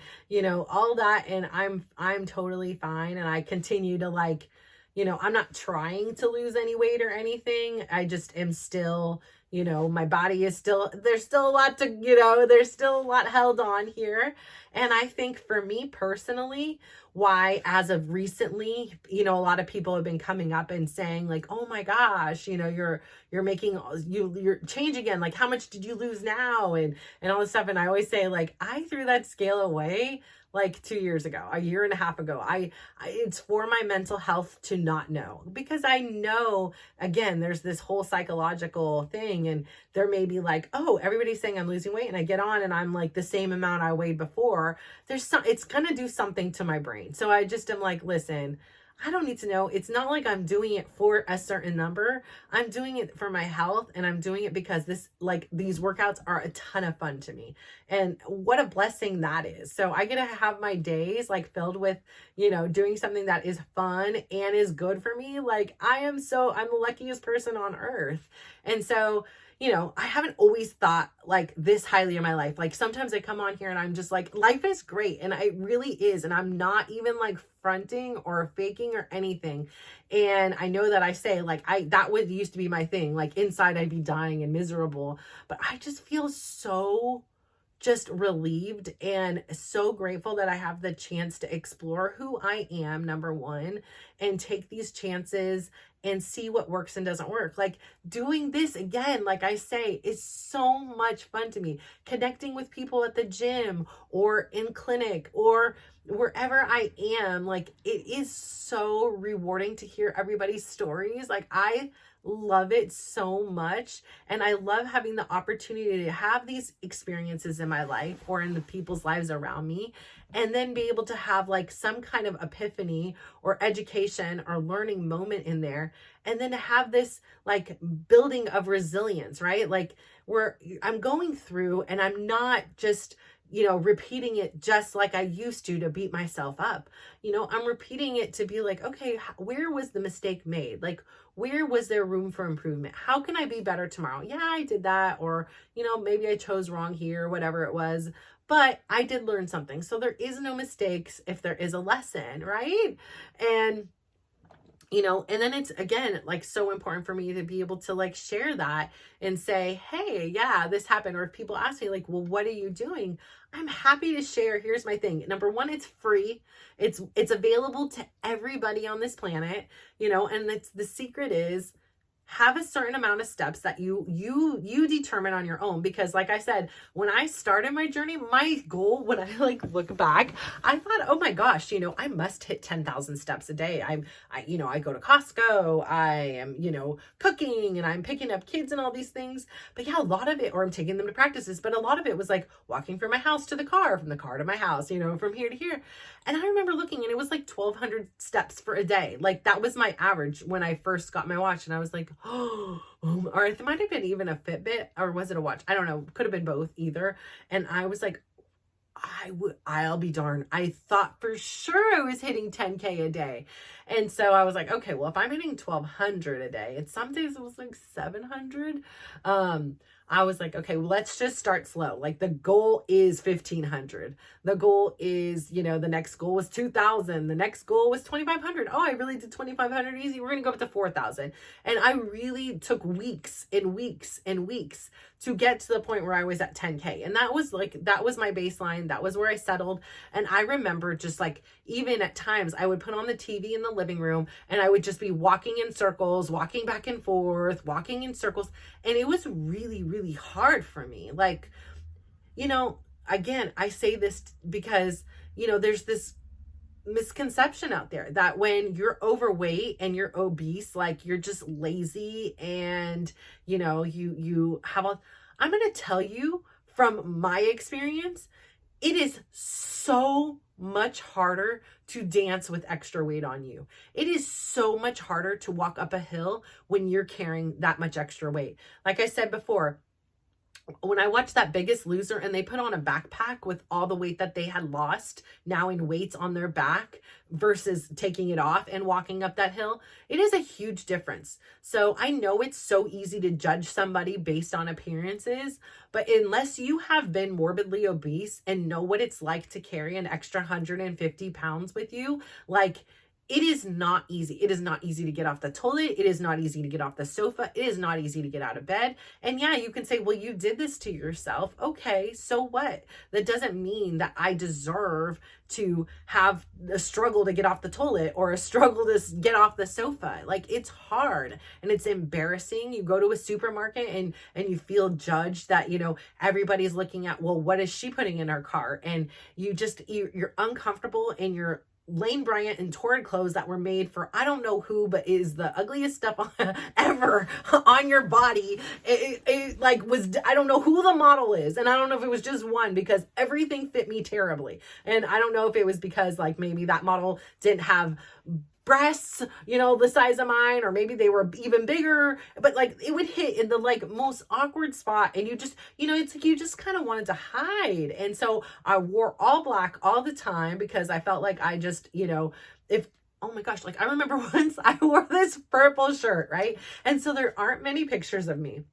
all that. And I'm totally fine. And I continue to like, I'm not trying to lose any weight or anything. I just am still, my body is still, there's still a lot to, there's still a lot held on here. And I think for me personally, why as of recently, a lot of people have been coming up and saying like, oh my gosh, you're making, you're changing again. Like, how much did you lose now? And all this stuff. And I always say like, I threw that scale away like 2 years ago, a year and a half ago. It's for my mental health to not know, because I know, again, there's this whole psychological thing, and there may be like, oh, everybody's saying I'm losing weight, and I get on and I'm like the same amount I weighed before. It's going to do something to my brain. So I just am like, listen, I don't need to know. It's not like I'm doing it for a certain number. I'm doing it for my health, and I'm doing it because these workouts are a ton of fun to me. And what a blessing that is. So I get to have my days like filled with, doing something that is fun and is good for me. Like I'm the luckiest person on earth. And so, I haven't always thought like this highly in my life. Like sometimes I come on here and I'm just like, life is great. And it really is. And I'm not even like fronting or faking or anything. And I know that I say like, that would used to be my thing. Like inside I'd be dying and miserable, but I just feel so just relieved and so grateful that I have the chance to explore who I am, number one, and take these chances and see what works and doesn't work. Like doing this again, like I say, is so much fun to me. Connecting with people at the gym or in clinic or wherever I am, like it is so rewarding to hear everybody's stories. Like I love it so much. And I love having the opportunity to have these experiences in my life or in the people's lives around me, and then be able to have like some kind of epiphany or education or learning moment in there. And then to have this like building of resilience, right? Like where I'm going through and I'm not just, repeating it just like I used to beat myself up. I'm repeating it to be like, okay, where was the mistake made? Like, where was there room for improvement? How can I be better tomorrow? Yeah, I did that. Or, maybe I chose wrong here, whatever it was, but I did learn something. So there is no mistakes if there is a lesson, right? And and then it's again, like so important for me to be able to like share that and say, hey, yeah, this happened. Or if people ask me like, well, what are you doing? I'm happy to share. Here's my thing. Number one, it's free. It's available to everybody on this planet, and the secret is have a certain amount of steps that you determine on your own. Because like I said, when I started my journey, my goal, when I like look back, I thought, oh my gosh, I must hit 10,000 steps a day. I go to Costco, I am, cooking, and I'm picking up kids and all these things. But yeah, a lot of it, or I'm taking them to practices, but a lot of it was like walking from my house to the car, from the car to my house, from here to here. And I remember looking and it was like 1,200 steps for a day. Like that was my average when I first got my watch. And I was like, oh, or it might have been even a Fitbit, or was it a watch? I don't know. Could have been both either. And I was like, I'll be darned. I thought for sure I was hitting 10K a day. And so I was like, okay, well, if I'm hitting 1,200 a day, and some days it was like 700. I was like, okay, well, let's just start slow. Like the goal is 1,500. The goal is, the next goal was 2,000. The next goal was 2,500. Oh, I really did 2,500 easy. We're going to go up to 4,000. And I really took weeks and weeks and weeks to get to the point where I was at 10K. And that was my baseline. That was where I settled. And I remember just like, even at times I would put on the TV in the living room and I would just be walking in circles, walking back and forth, walking in circles. And it was really, really hard for me. Like, again, I say this because, there's this misconception out there that when you're overweight and you're obese, like you're just lazy and, you have I'm going to tell you from my experience, it is so much harder to dance with extra weight on you. It is so much harder to walk up a hill when you're carrying that much extra weight. Like I said before, when I watched that Biggest Loser and they put on a backpack with all the weight that they had lost now in weights on their back versus taking it off and walking up that hill, it is a huge difference. So I know it's so easy to judge somebody based on appearances, but unless you have been morbidly obese and know what it's like to carry an extra 150 pounds with you, like it is not easy. It is not easy to get off the toilet. It is not easy to get off the sofa. It is not easy to get out of bed. And yeah, you can say, well, you did this to yourself. Okay, so what? That doesn't mean that I deserve to have a struggle to get off the toilet or a struggle to get off the sofa. Like, it's hard and it's embarrassing. You go to a supermarket and you feel judged that, everybody's looking at, well, what is she putting in her cart? And you're uncomfortable and you're Lane Bryant and Torrid clothes that were made for I don't know who, but is the ugliest stuff ever on your body. It like was, I don't know who the model is, and I don't know if it was just one, because everything fit me terribly. And I don't know if it was because like maybe that model didn't have breasts, the size of mine, or maybe they were even bigger, but like it would hit in the like most awkward spot, and you just, it's like you just kind of wanted to hide. And so I wore all black all the time because I felt like I just, if oh my gosh, like I remember once I wore this purple shirt, right? And so there aren't many pictures of me,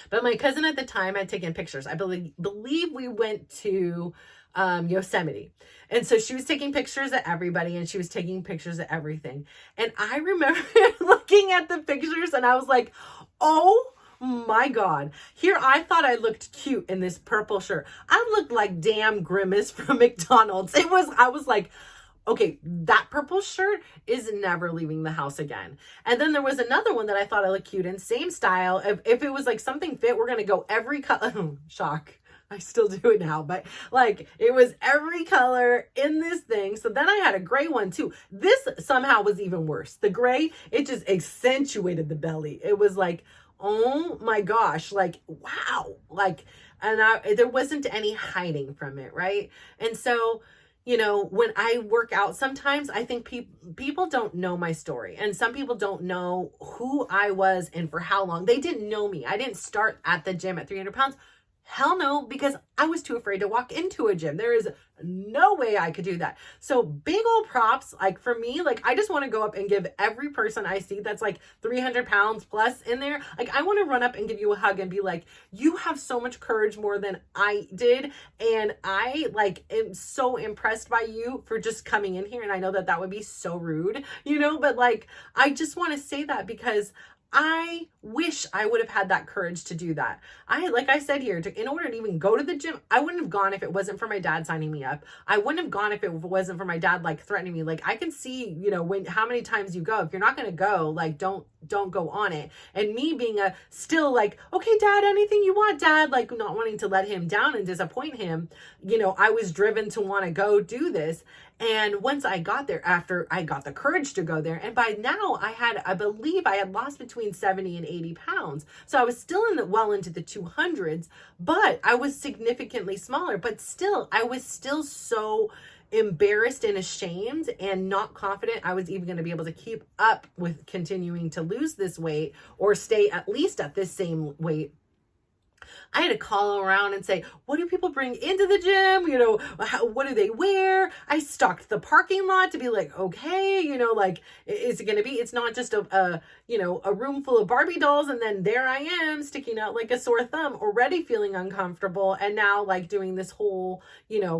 but my cousin at the time had taken pictures. I believe we went to Yosemite. And so she was taking pictures of everybody, and she was taking pictures of everything. And I remember looking at the pictures and I was like, oh my God, here I thought I looked cute in this purple shirt. I looked like damn Grimace from McDonald's. I was like, okay, that purple shirt is never leaving the house again. And then there was another one that I thought I looked cute in, same style. If it was like something fit, we're going to go every color. Shock. I still do it now, but like it was every color in this thing. So then I had a gray one too. This somehow was even worse. The gray, it just accentuated the belly. It was like, oh my gosh, like, wow. Like, and there wasn't any hiding from it. Right. And so, when I work out, sometimes I think people don't know my story, and some people don't know who I was and for how long. They didn't know me. I didn't start at the gym at 300 pounds. Hell no, because I was too afraid to walk into a gym. There is no way I could do that. So big old props, like for me, like I just want to go up and give every person I see that's like 300 pounds plus in there, like I want to run up and give you a hug and be like, you have so much courage more than I did. And I like am so impressed by you for just coming in here. And I know that would be so rude, but like, I just want to say that because I wish I would have had that courage to do that. Like I said here, in order to even go to the gym, I wouldn't have gone if it wasn't for my dad signing me up. I wouldn't have gone if it wasn't for my dad, like threatening me. Like I can see, how many times you go. If you're not going to go, like, don't go on it. And me being still like, okay, dad, anything you want, dad, like not wanting to let him down and disappoint him. I was driven to want to go do this. And once I got there, after I got the courage to go there, and by now I believe I had lost between 70 and 80 pounds. So I was still well into the 200s, but I was significantly smaller, but still, I was still so embarrassed and ashamed and not confident I was even going to be able to keep up with continuing to lose this weight or stay at least at this same weight. I had to call around and say, what do people bring into the gym? What do they wear? I stalked the parking lot to be like, okay, like, is it going to be, it's not just a room full of Barbie dolls. And then there I am sticking out like a sore thumb, already feeling uncomfortable. And now like doing this whole,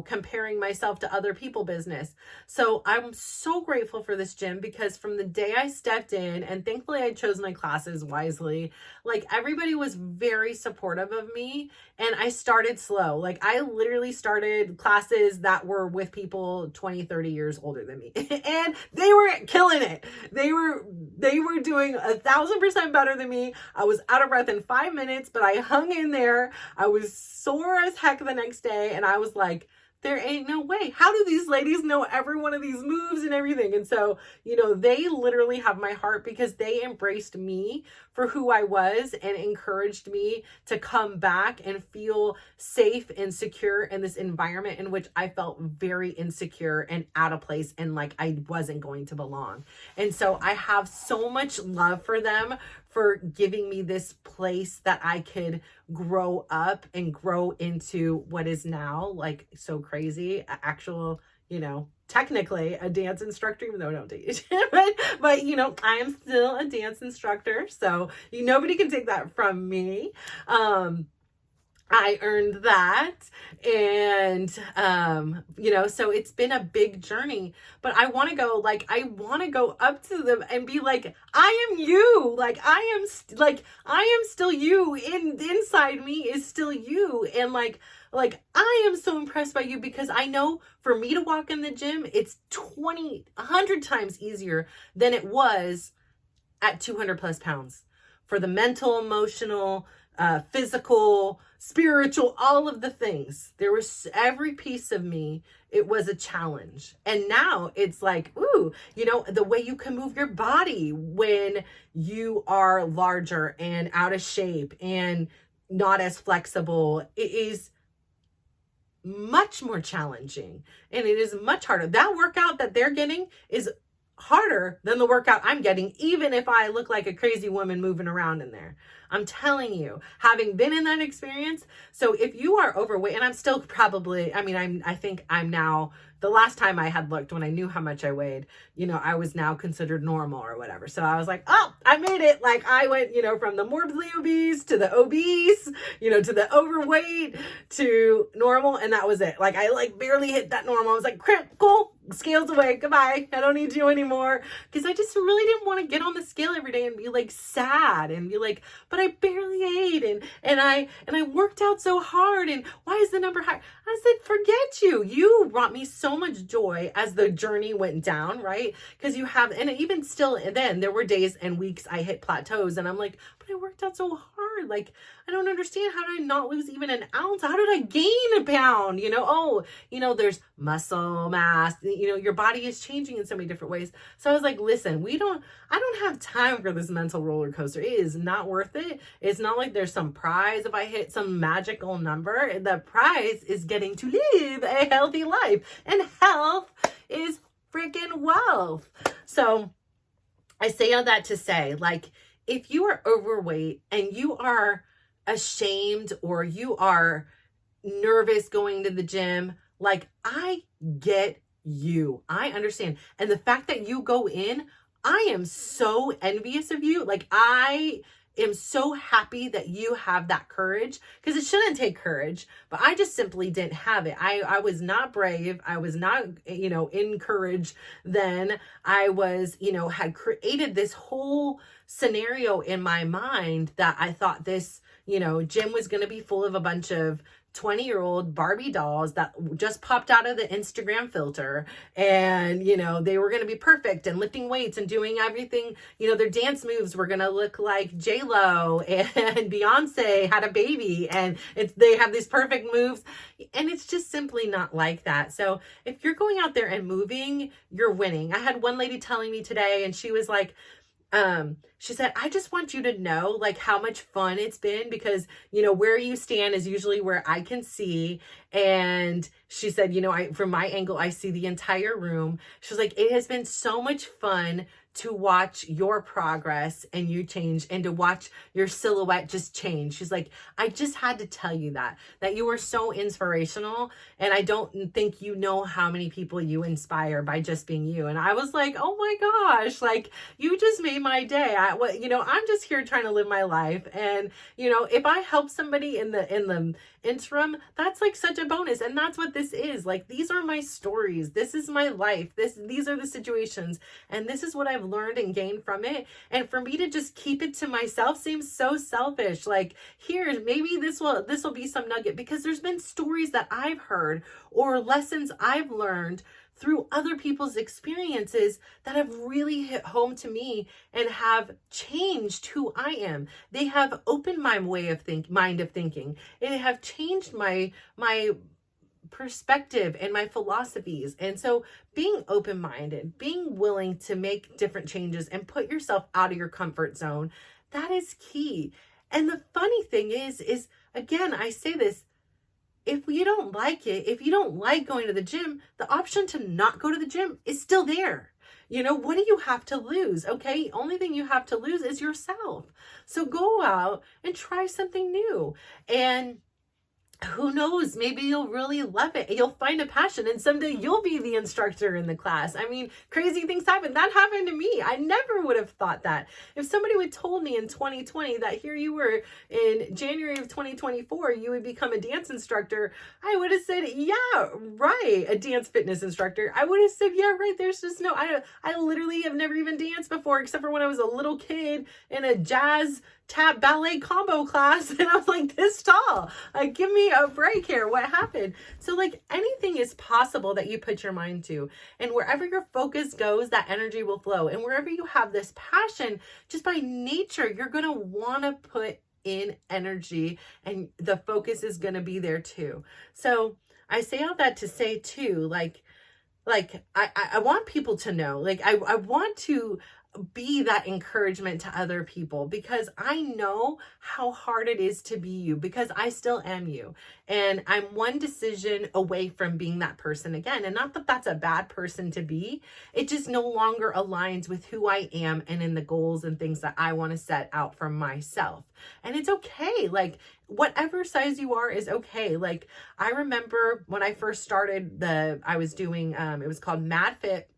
comparing myself to other people business. So I'm so grateful for this gym because from the day I stepped in, and thankfully I chose my classes wisely, like everybody was very supportive of me. And I started slow. Like I literally started classes that were with people 20, 30 years older than me. And they were killing it. They were doing 1,000% better than me. I was out of breath in 5 minutes, but I hung in there. I was sore as heck the next day. And I was like, there ain't no way. How do these ladies know every one of these moves and everything? And so, they literally have my heart because they embraced me for who I was and encouraged me to come back and feel safe and secure in this environment in which I felt very insecure and out of place and like I wasn't going to belong. And so I have so much love for them for giving me this place that I could grow up and grow into what is now like so crazy, actual, technically a dance instructor, even though I don't teach, but I am still a dance instructor. So nobody can take that from me. I earned that. And, so it's been a big journey, but I want to go, I want to go up to them and be like, I am you. I am still you. Inside me is still you. And I am so impressed by you, because I know for me to walk in the gym, it's 100 times easier than it was at 200 plus pounds. For the mental, emotional, physical, spiritual, all of the things. There was every piece of me. It was a challenge. And now it's like, ooh, the way you can move your body when you are larger and out of shape and not as flexible, it is much more challenging, and it is much harder. That workout that they're getting is harder than the workout I'm getting, even if I look like a crazy woman moving around in there. I'm telling you, having been in that experience. So if you are overweight, and I'm still probably, I think I'm now, the last time I had looked, when I knew how much I weighed, I was now considered normal or whatever. So I was like, oh, I made it. I went, from the morbidly obese to the obese, to the overweight to normal. And that was it. I barely hit that normal. I was like, cool, scales away. Goodbye. I don't need you anymore. Because I just really didn't want to get on the scale every day and be sad and be like, but I barely ate and I worked out so hard, and why is the number high? I said, forget you. You brought me so much joy as the journey went down, right? Because you have, and even still, and then there were days and weeks I hit plateaus, and I'm like, but I worked out so hard. I don't understand. How did I not lose even an ounce? How did I gain a pound? There's muscle mass, your body is changing in so many different ways. So I was like, listen, I don't have time for this mental roller coaster. It is not worth it. It's not like there's some prize if I hit some magical number. The prize is getting to live a healthy life, and health is freaking wealth. So I say all that to say, if you are overweight and you are ashamed or you are nervous going to the gym, I get you. I understand. And the fact that you go in, I am so envious of you. I am so happy that you have that courage, because it shouldn't take courage, but I just simply didn't have it. I was not brave. I was not, in courage then. I was, had created this whole scenario in my mind that I thought this, gym was going to be full of a bunch of 20-year-old Barbie dolls that just popped out of the Instagram filter, and they were going to be perfect and lifting weights and doing everything. Their dance moves were going to look like J-Lo and Beyonce had a baby, and they have these perfect moves, and it's just simply not like that. So if you're going out there and moving, you're winning. I had one lady telling me today, and she was like, she said, I just want you to know how much fun it's been, because, where you stand is usually where I can see. And she said, from my angle, I see the entire room. She was like, it has been so much fun to watch your progress and you change, and to watch your silhouette just change. She's like, I just had to tell you that you are so inspirational. And I don't think you know how many people you inspire by just being you. And I was like, oh my gosh, you just made my day. I'm just here trying to live my life. And, if I help somebody in the interim, that's such a bonus. And that's what this is. These are my stories. This is my life. These are the situations. And this is what I've learned and gained from it. And for me to just keep it to myself seems so selfish. Here, maybe this will be some nugget, because there's been stories that I've heard or lessons I've learned through other people's experiences that have really hit home to me and have changed who I am. They have opened my mind of thinking. It have changed my perspective and my philosophies. And so being open-minded, being willing to make different changes and put yourself out of your comfort zone, that is key. And the funny thing is again, I say this, if you don't like it, if you don't like going to the gym, the option to not go to the gym is still there. What do you have to lose? Okay. Only thing you have to lose is yourself. So go out and try something new. And who knows, maybe you'll really love it. You'll find a passion and someday you'll be the instructor in the class. I mean, crazy things happen. That happened to me. I never would have thought that. If somebody would told me in 2020 that here you were in January of 2024, you would become a dance instructor, I would have said, yeah, right. A dance fitness instructor. I would have said, yeah, right. There's just no, I literally have never even danced before, except for when I was a little kid in a jazz tap ballet combo class, and I was like this tall. Like, give me a break here. What happened? So like, anything is possible that you put your mind to, and wherever your focus goes, that energy will flow. And wherever you have this passion, just by nature, you're gonna want to put in energy, and the focus is gonna be there too. So I say all that to say too, like I want people to know, like I want to be that encouragement to other people, because I know how hard it is to be you, because I still am you. And I'm one decision away from being that person again. And not that that's a bad person to be. It just no longer aligns with who I am and in the goals and things that I want to set out for myself. And it's okay. Like, whatever size you are is okay. Like, I remember when I first started I was doing, it was called Mad Fit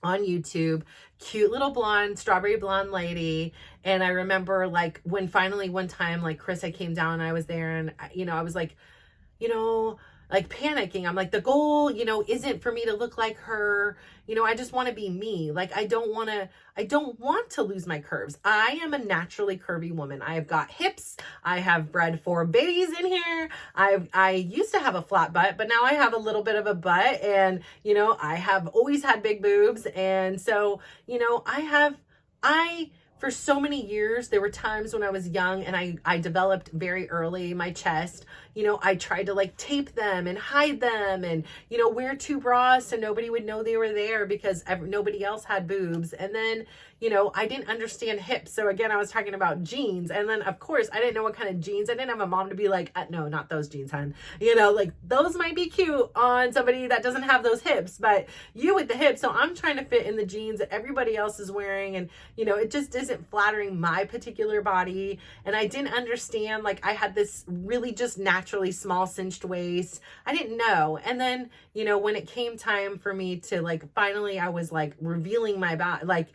on YouTube, cute little blonde, strawberry blonde lady. And I remember like when finally one time, like Chris, I came down and I was there, and I was like, like panicking. I'm like, the goal, isn't for me to look like her. I just want to be me. Like, I don't want to lose my curves. I am a naturally curvy woman. I've got hips. I have bred 4 babies in here. I used to have a flat butt, but now I have a little bit of a butt, and, I have always had big boobs. And so, for so many years, there were times when I was young and I developed very early my chest. I tried to like tape them and hide them and, wear 2 bras so nobody would know they were there, because nobody else had boobs. And then, I didn't understand hips. So again, I was talking about jeans. And then of course, I didn't know what kind of jeans. I didn't have a mom to be like, no, not those jeans, hun. Like those might be cute on somebody that doesn't have those hips, but you with the hips. So I'm trying to fit in the jeans that everybody else is wearing. And, it just isn't flattering my particular body. And I didn't understand, like I had this really just naturally small cinched waist. I didn't know. And then, when it came time for me to like, finally I was like revealing my body, like,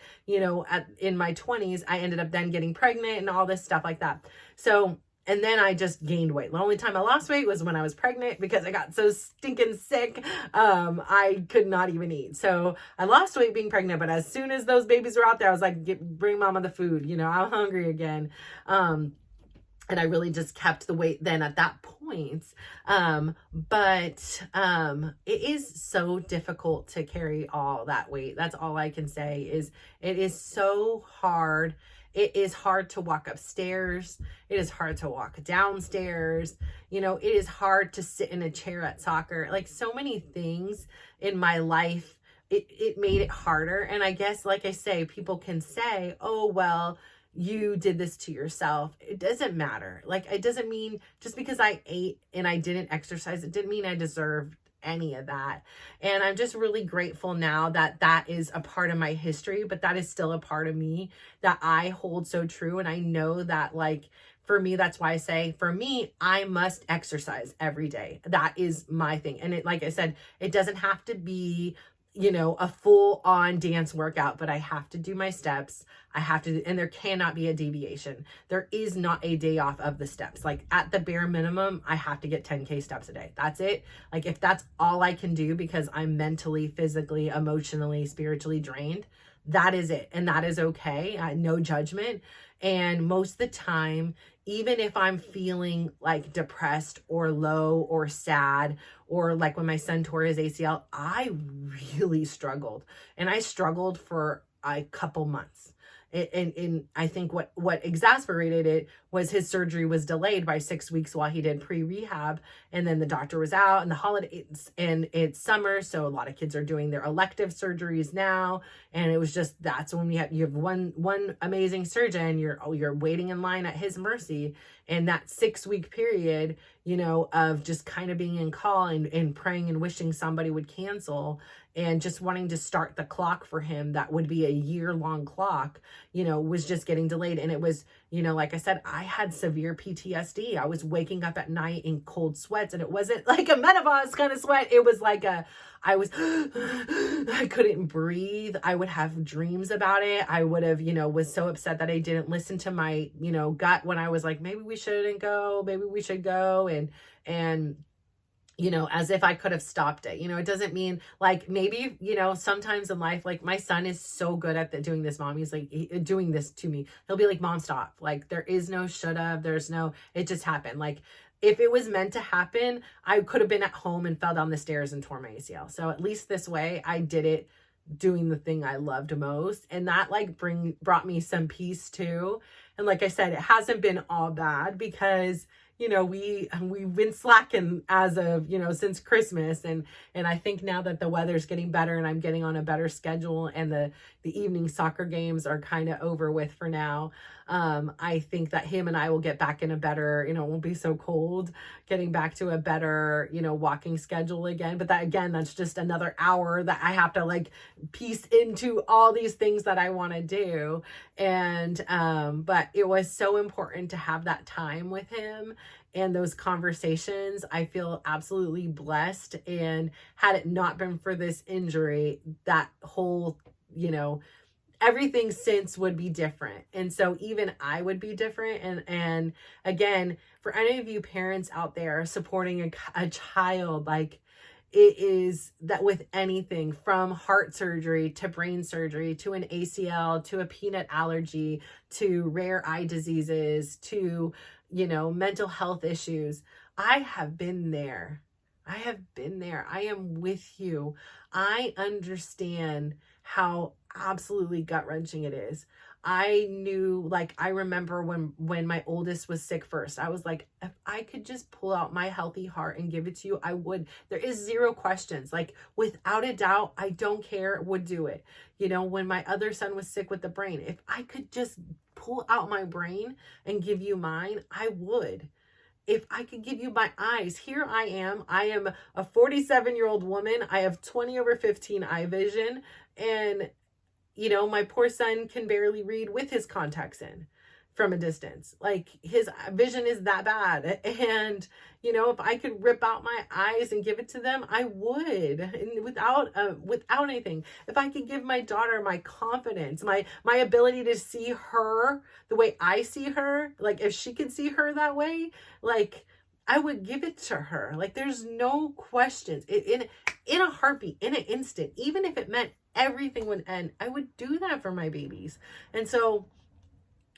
in my 20s, I ended up then getting pregnant and all this stuff like that. So, and then I just gained weight. The only time I lost weight was when I was pregnant, because I got so stinking sick. I could not even eat. So I lost weight being pregnant, but as soon as those babies were out there, I was like, bring mama the food, I'm hungry again. And I really just kept the weight then at that point. But it is so difficult to carry all that weight. That's all I can say is it is so hard. It is hard to walk upstairs. It is hard to walk downstairs. It is hard to sit in a chair at soccer. Like, so many things in my life, it made it harder. And I guess, like I say, people can say, oh, well, you did this to yourself. It doesn't matter. Like, it doesn't mean just because I ate and I didn't exercise, it didn't mean I deserved any of that. And I'm just really grateful now that that is a part of my history, but that is still a part of me that I hold so true. And I know that, like, for me, that's why I say, for me, I must exercise every day. That is my thing. And it, like I said, it doesn't have to be, a full on dance workout, but I have to do my steps. I have to, and there cannot be a deviation. There is not a day off of the steps. Like, at the bare minimum, I have to get 10K steps a day. That's it. Like, if that's all I can do because I'm mentally, physically, emotionally, spiritually drained, that is it. And that is okay. No judgment. And most of the time, even if I'm feeling like depressed or low or sad, or like when my son tore his ACL, I really struggled. And I struggled for a couple months. And I think what exasperated it was his surgery was delayed by 6 weeks while he did pre-rehab. And then the doctor was out, and the holidays, and it's summer. So a lot of kids are doing their elective surgeries now. And it was just, that's when you have one amazing surgeon, you're waiting in line at his mercy. And that 6-week period, of just kind of being in call and praying and wishing somebody would cancel, and just wanting to start the clock for him that would be a year-long clock, was just getting delayed. And it was, like I said, I had severe PTSD. I was waking up at night in cold sweats, and it wasn't like a menopause kind of sweat. It was like I couldn't breathe. I would have dreams about it. I would have, was so upset that I didn't listen to my, gut when I was like, maybe we shouldn't go, maybe we should go. And as if I could have stopped it. It doesn't mean like maybe, sometimes in life, like my son is so good at doing this, Mom. He's like doing this to me. He'll be like, Mom, stop. Like there is no should have, it just happened. Like if it was meant to happen, I could have been at home and fell down the stairs and tore my ACL. So at least this way I did it doing the thing I loved most. And that like brought me some peace too. And like I said, it hasn't been all bad because we've been slacking as of, since Christmas. And I think now that the weather's getting better and I'm getting on a better schedule and the evening soccer games are kind of over with for now. I think that him and I will get back in a better, it won't be so cold, getting back to a better, walking schedule again. But that's just another hour that I have to like piece into all these things that I want to do. And, but it was so important to have that time with him and those conversations. I feel absolutely blessed. And had it not been for this injury, that whole, everything since would be different. And so even I would be different. And again, for any of you parents out there supporting a child, like it is that with anything from heart surgery to brain surgery, to an ACL, to a peanut allergy, to rare eye diseases, to, mental health issues. I have been there. I am with you. I understand how absolutely gut-wrenching it is. I knew, like, I remember when my oldest was sick first, I was like, if I could just pull out my healthy heart and give it to you, I would. There is zero questions. Like, without a doubt, I don't care, would do it. When my other son was sick with the brain, if I could just pull out my brain and give you mine, I would. If I could give you my eyes, here I am a 47-year-old woman. I have 20/15 eye vision. And, my poor son can barely read with his contacts in from a distance. Like his vision is that bad. And, if I could rip out my eyes and give it to them, I would. And without anything. If I could give my daughter my confidence, my ability to see her the way I see her, like if she could see her that way, like I would give it to her. Like there's no questions. In a heartbeat, in an instant, even if it meant everything would end, I would do that for my babies. And so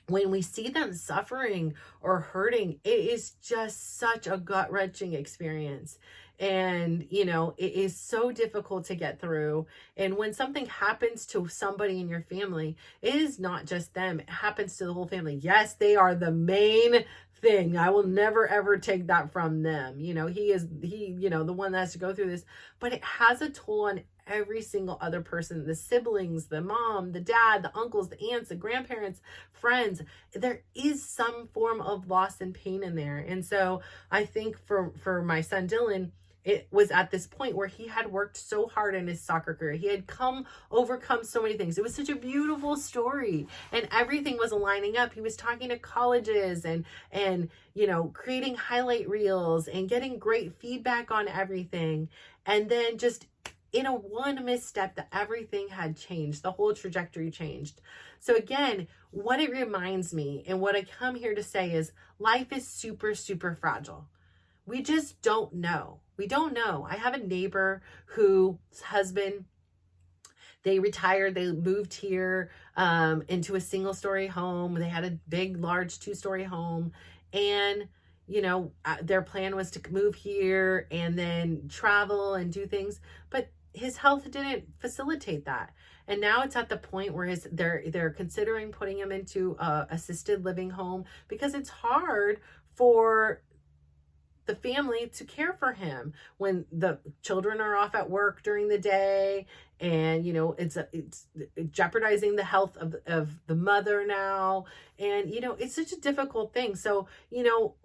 when we see them suffering or hurting, it is just such a gut-wrenching experience. And, it is so difficult to get through. And when something happens to somebody in your family, it is not just them. It happens to the whole family. Yes, they are the main thing. I will never, ever take that from them. He the one that has to go through this, but it has a toll on every single other person, the siblings, the mom, the dad, the uncles, the aunts, the grandparents, friends. There is some form of loss and pain in there. And so I think for my son, Dylan, it was at this point where he had worked so hard in his soccer career. He had overcome so many things. It was such a beautiful story and everything was aligning up. He was talking to colleges and creating highlight reels and getting great feedback on everything. And then just in a one misstep that everything had changed. The whole trajectory changed. So again, what it reminds me and what I come here to say is life is super, super fragile. We just don't know. We don't know. I have a neighbor whose husband, they retired, they moved here into a single-story home. They had a big, large 2-story home. And, their plan was to move here and then travel and do things. But his health didn't facilitate that. And now it's at the point where they're considering putting him into a assisted living home because it's hard for the family to care for him when the children are off at work during the day. And, it's jeopardizing the health of the mother now. And, it's such a difficult thing. So,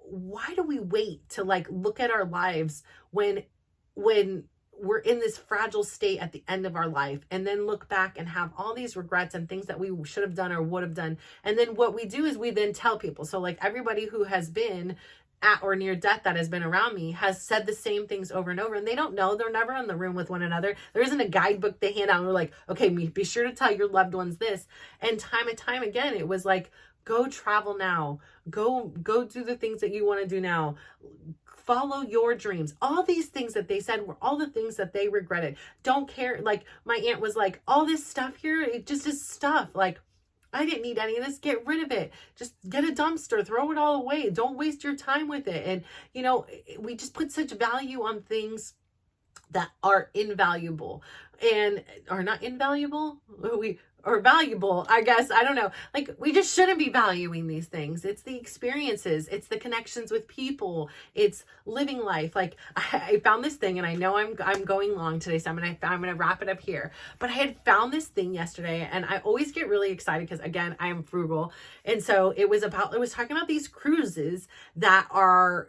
why do we wait to like look at our lives when we're in this fragile state at the end of our life, and then look back and have all these regrets and things that we should have done or would have done. And then what we do is we then tell people. So like everybody who has been at or near death that has been around me has said the same things over and over, and they don't know. They're never in the room with one another. There isn't a guidebook they hand out and we're like, okay, be sure to tell your loved ones this. And time again, it was like, go travel now, go do the things that you want to do now, follow your dreams. All these things that they said were all the things that they regretted. Don't care. Like my aunt was like, all this stuff here, it just is stuff. Like, I didn't need any of this. Get rid of it. Just get a dumpster, throw it all away. Don't waste your time with it. And, you know, we just put such value on things that are invaluable and are not invaluable. Or valuable, I guess. I don't know. Like, we just shouldn't be valuing these things. It's the experiences. It's the connections with people. It's living life. Like, I found this thing, and I know I'm going long today, so I'm gonna wrap it up here. But I had found this thing yesterday, and I always get really excited because, again, I am frugal. And so it was talking about these cruises that are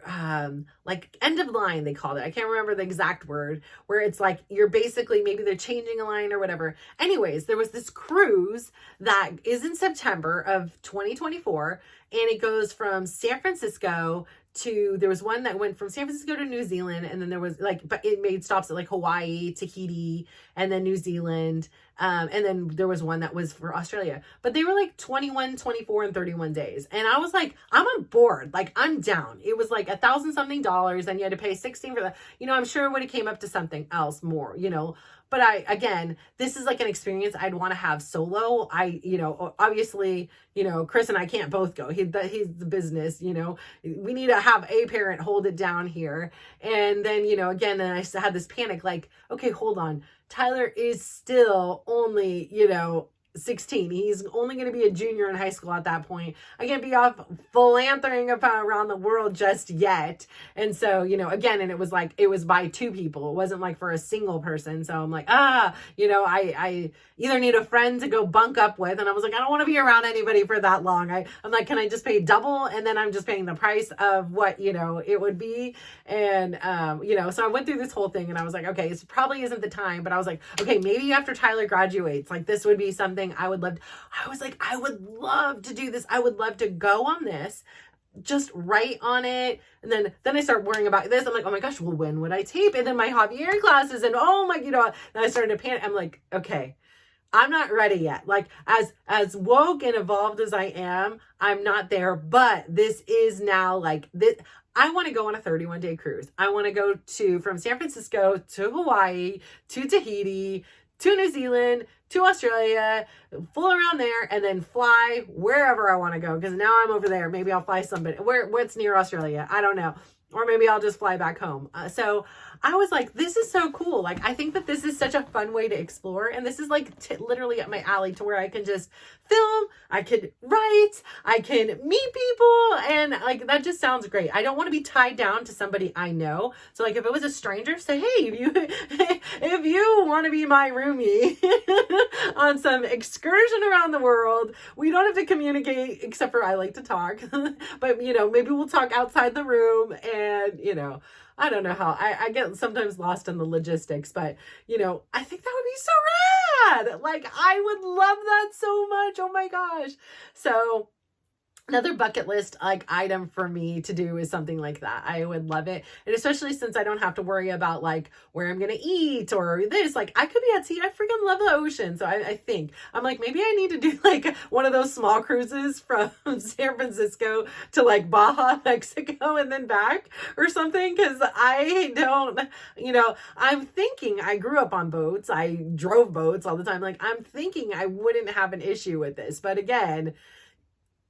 like end of line, they called it. I can't remember the exact word, where it's like you're basically, maybe they're changing a line or whatever. Anyways, there was this cruise that is in September of 2024, and it goes from San Francisco to, there was one that went from San Francisco to New Zealand, and then there was like, but it made stops at like Hawaii, Tahiti, and then New Zealand. And then there was one that was for Australia, but they were like 21, 24, and 31 days. And I was like, I'm on board. Like, I'm down. It was like $1,000 something, and you had to pay 16 for that. You know, I'm sure it would have came up to something else more, you know, but again, this is like an experience I'd want to have solo. You know, obviously, you know, Chris and I can't both go. He's the business, you know, we need to have a parent hold it down here. And then, you know, again, then I had this panic, like, okay, hold on. Tyler is still only, you know, 16. He's only going to be a junior in high school at that point. I can't be off philanthroping around the world just yet. And so, you know, again, and it was like, it was by two people. It wasn't like for a single person. So I'm like, you know, I either need a friend to go bunk up with. And I was like, I don't want to be around anybody for that long. I'm like, can I just pay double? And then I'm just paying the price of what, you know, it would be. And, you know, so I went through this whole thing, and I was like, okay, this probably isn't the time, but I was like, okay, maybe after Tyler graduates, like this would be something I would love. I was like, I would love to do this. I would love to go on this, just write on it. And then I start worrying about this. I'm like, oh my gosh, well, when would I tape? And then my Javier classes, and oh my, you know, then I started to panic. I'm like, okay, I'm not ready yet. Like, as woke and evolved as I am, I'm not there, but this is now like this. I want to go on a 31-day cruise. I want to go from San Francisco to Hawaii, to Tahiti, to New Zealand, to Australia, fool around there, and then fly wherever I want to go. Because now I'm over there. Maybe I'll fly somebody. What's near Australia? I don't know. Or maybe I'll just fly back home. So I was like, this is so cool. Like, I think that this is such a fun way to explore. And this is like literally up my alley, to where I can just film, I could write, I can meet people. And like, that just sounds great. I don't want to be tied down to somebody I know. So like, if it was a stranger, say, hey, if you want to be my roomie on some excursion around the world, we don't have to communicate, except for I like to talk, but you know, maybe we'll talk outside the room. And, you know, I don't know how I get sometimes lost in the logistics, but you know, I think that would be so rad. Like, I would love that so much. Oh my gosh. So another bucket list like item for me to do is something like that. I would love it. And especially since I don't have to worry about like where I'm going to eat or this, like I could be at sea. I freaking love the ocean. So I think I'm like, maybe I need to do like one of those small cruises from San Francisco to like Baja, Mexico, and then back or something. Cause I don't, you know, I'm thinking, I grew up on boats. I drove boats all the time. Like, I'm thinking I wouldn't have an issue with this, but again,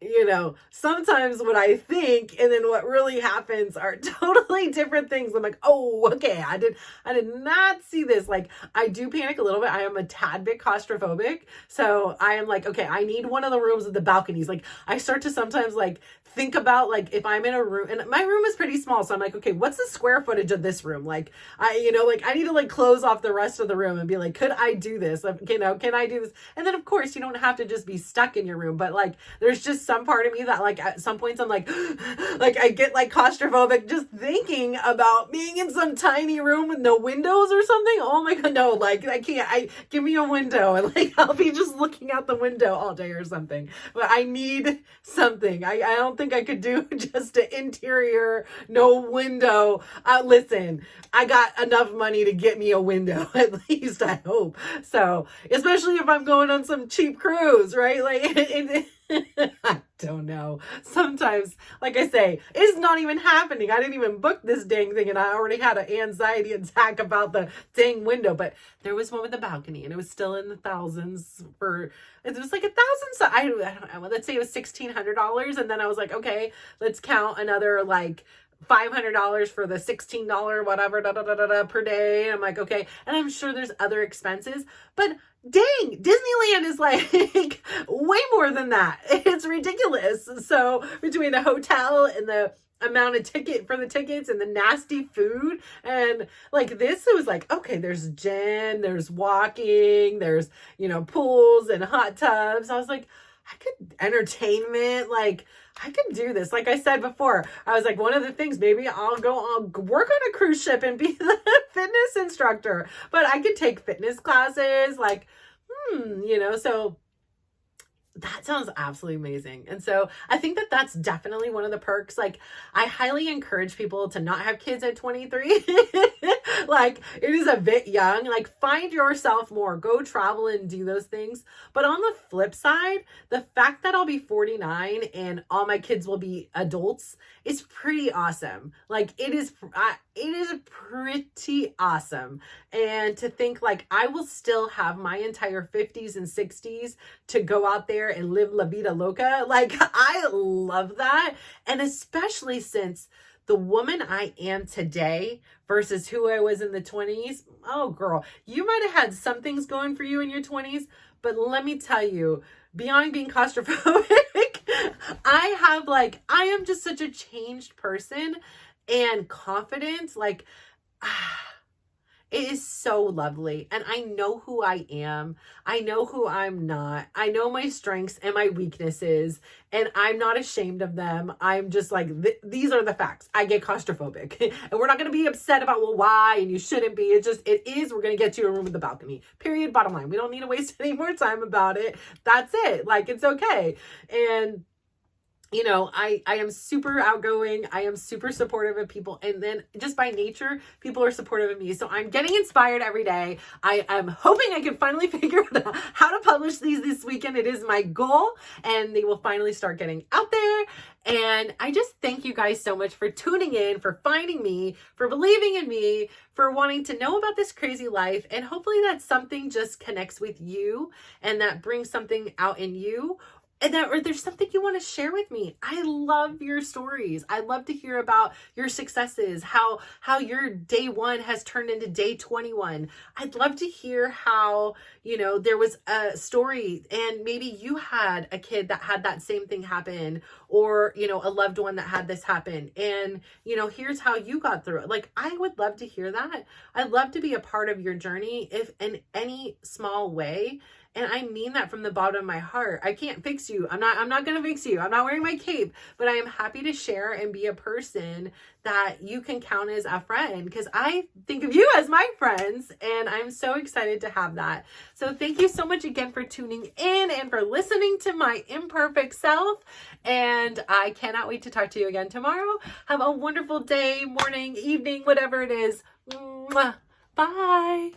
you know, sometimes what I think and then what really happens are totally different things. I'm like, oh, okay, I did not see this. Like, I do panic a little bit. I am a tad bit claustrophobic. So I am like, okay, I need one of the rooms with the balconies. Like, I start to sometimes like think about like if I'm in a room, and my room is pretty small. So I'm like, okay, what's the square footage of this room? Like, you know, like I need to like close off the rest of the room and be like, could I do this? Like, you know, can I do this? And then of course you don't have to just be stuck in your room, but like, there's just some part of me that like at some points I'm like I get like claustrophobic just thinking about being in some tiny room with no windows or something. Oh my God, no, like I can't. Give me a window and like I'll be just looking out the window all day or something. But I need something. I don't think I could do just an interior, no window. Listen, I got enough money to get me a window, at least I hope. So, especially if I'm going on some cheap cruise, right? Like, I don't know. Sometimes, like I say, it's not even happening. I didn't even book this dang thing, and I already had an anxiety attack about the dang window. But there was one with a balcony, and it was still in the thousands for. It was like $1,000. So I don't know. Let's say it was $1,600, and then I was like, okay, let's count another like $500 for the $16 whatever per day. And I'm like, okay. And I'm sure there's other expenses, but dang, Disneyland is like way more than that. It's ridiculous. So between the hotel and the amount of ticket for the tickets and the nasty food and like this, it was like, okay, there's gym, there's walking, there's, pools and hot tubs. I was like, I could entertainment, like I could do this. Like I said before, I was like, one of the things, maybe I'll work on a cruise ship and be the fitness instructor, but I could take fitness classes, like, so that sounds absolutely amazing. And so I think that that's definitely one of the perks. Like I highly encourage people to not have kids at 23. Like it is a bit young, like find yourself more, go travel and do those things. But on the flip side, the fact that I'll be 49 and all my kids will be adults is pretty awesome. Like it is pretty awesome. And to think like I will still have my entire 50s and 60s to go out there and live la vida loca. Like I love that. And especially since the woman I am today versus who I was in the 20s. Oh girl, you might have had some things going for you in your 20s, but let me tell you, beyond being claustrophobic, I am just such a changed person and confident. Like, it is so lovely. And I know who I am. I know who I'm not. I know my strengths and my weaknesses, and I'm not ashamed of them. I'm just like, these are the facts. I get claustrophobic and we're not going to be upset about, well, why? And you shouldn't be. It is. We're going to get you a room with a balcony, period. Bottom line. We don't need to waste any more time about it. That's it. Like, it's okay. And I am super outgoing. I am super supportive of people. And then just by nature, people are supportive of me. So I'm getting inspired every day. I am hoping I can finally figure out how to publish these this weekend. It is my goal, and they will finally start getting out there. And I just thank you guys so much for tuning in, for finding me, for believing in me, for wanting to know about this crazy life. And hopefully that something just connects with you and that brings something out in you. Or there's something you want to share with me. I love your stories. I love to hear about your successes, how your day 1 has turned into day 21. I'd love to hear how, there was a story and maybe you had a kid that had that same thing happen, or, a loved one that had this happen. And, here's how you got through it. Like, I would love to hear that. I'd love to be a part of your journey, if in any small way. And I mean that from the bottom of my heart. I can't fix you. I'm not going to fix you. I'm not wearing my cape, but I am happy to share and be a person that you can count as a friend, because I think of you as my friends, and I'm so excited to have that. So thank you so much again for tuning in and for listening to my imperfect self. And I cannot wait to talk to you again tomorrow. Have a wonderful day, morning, evening, whatever it is. Mwah. Bye.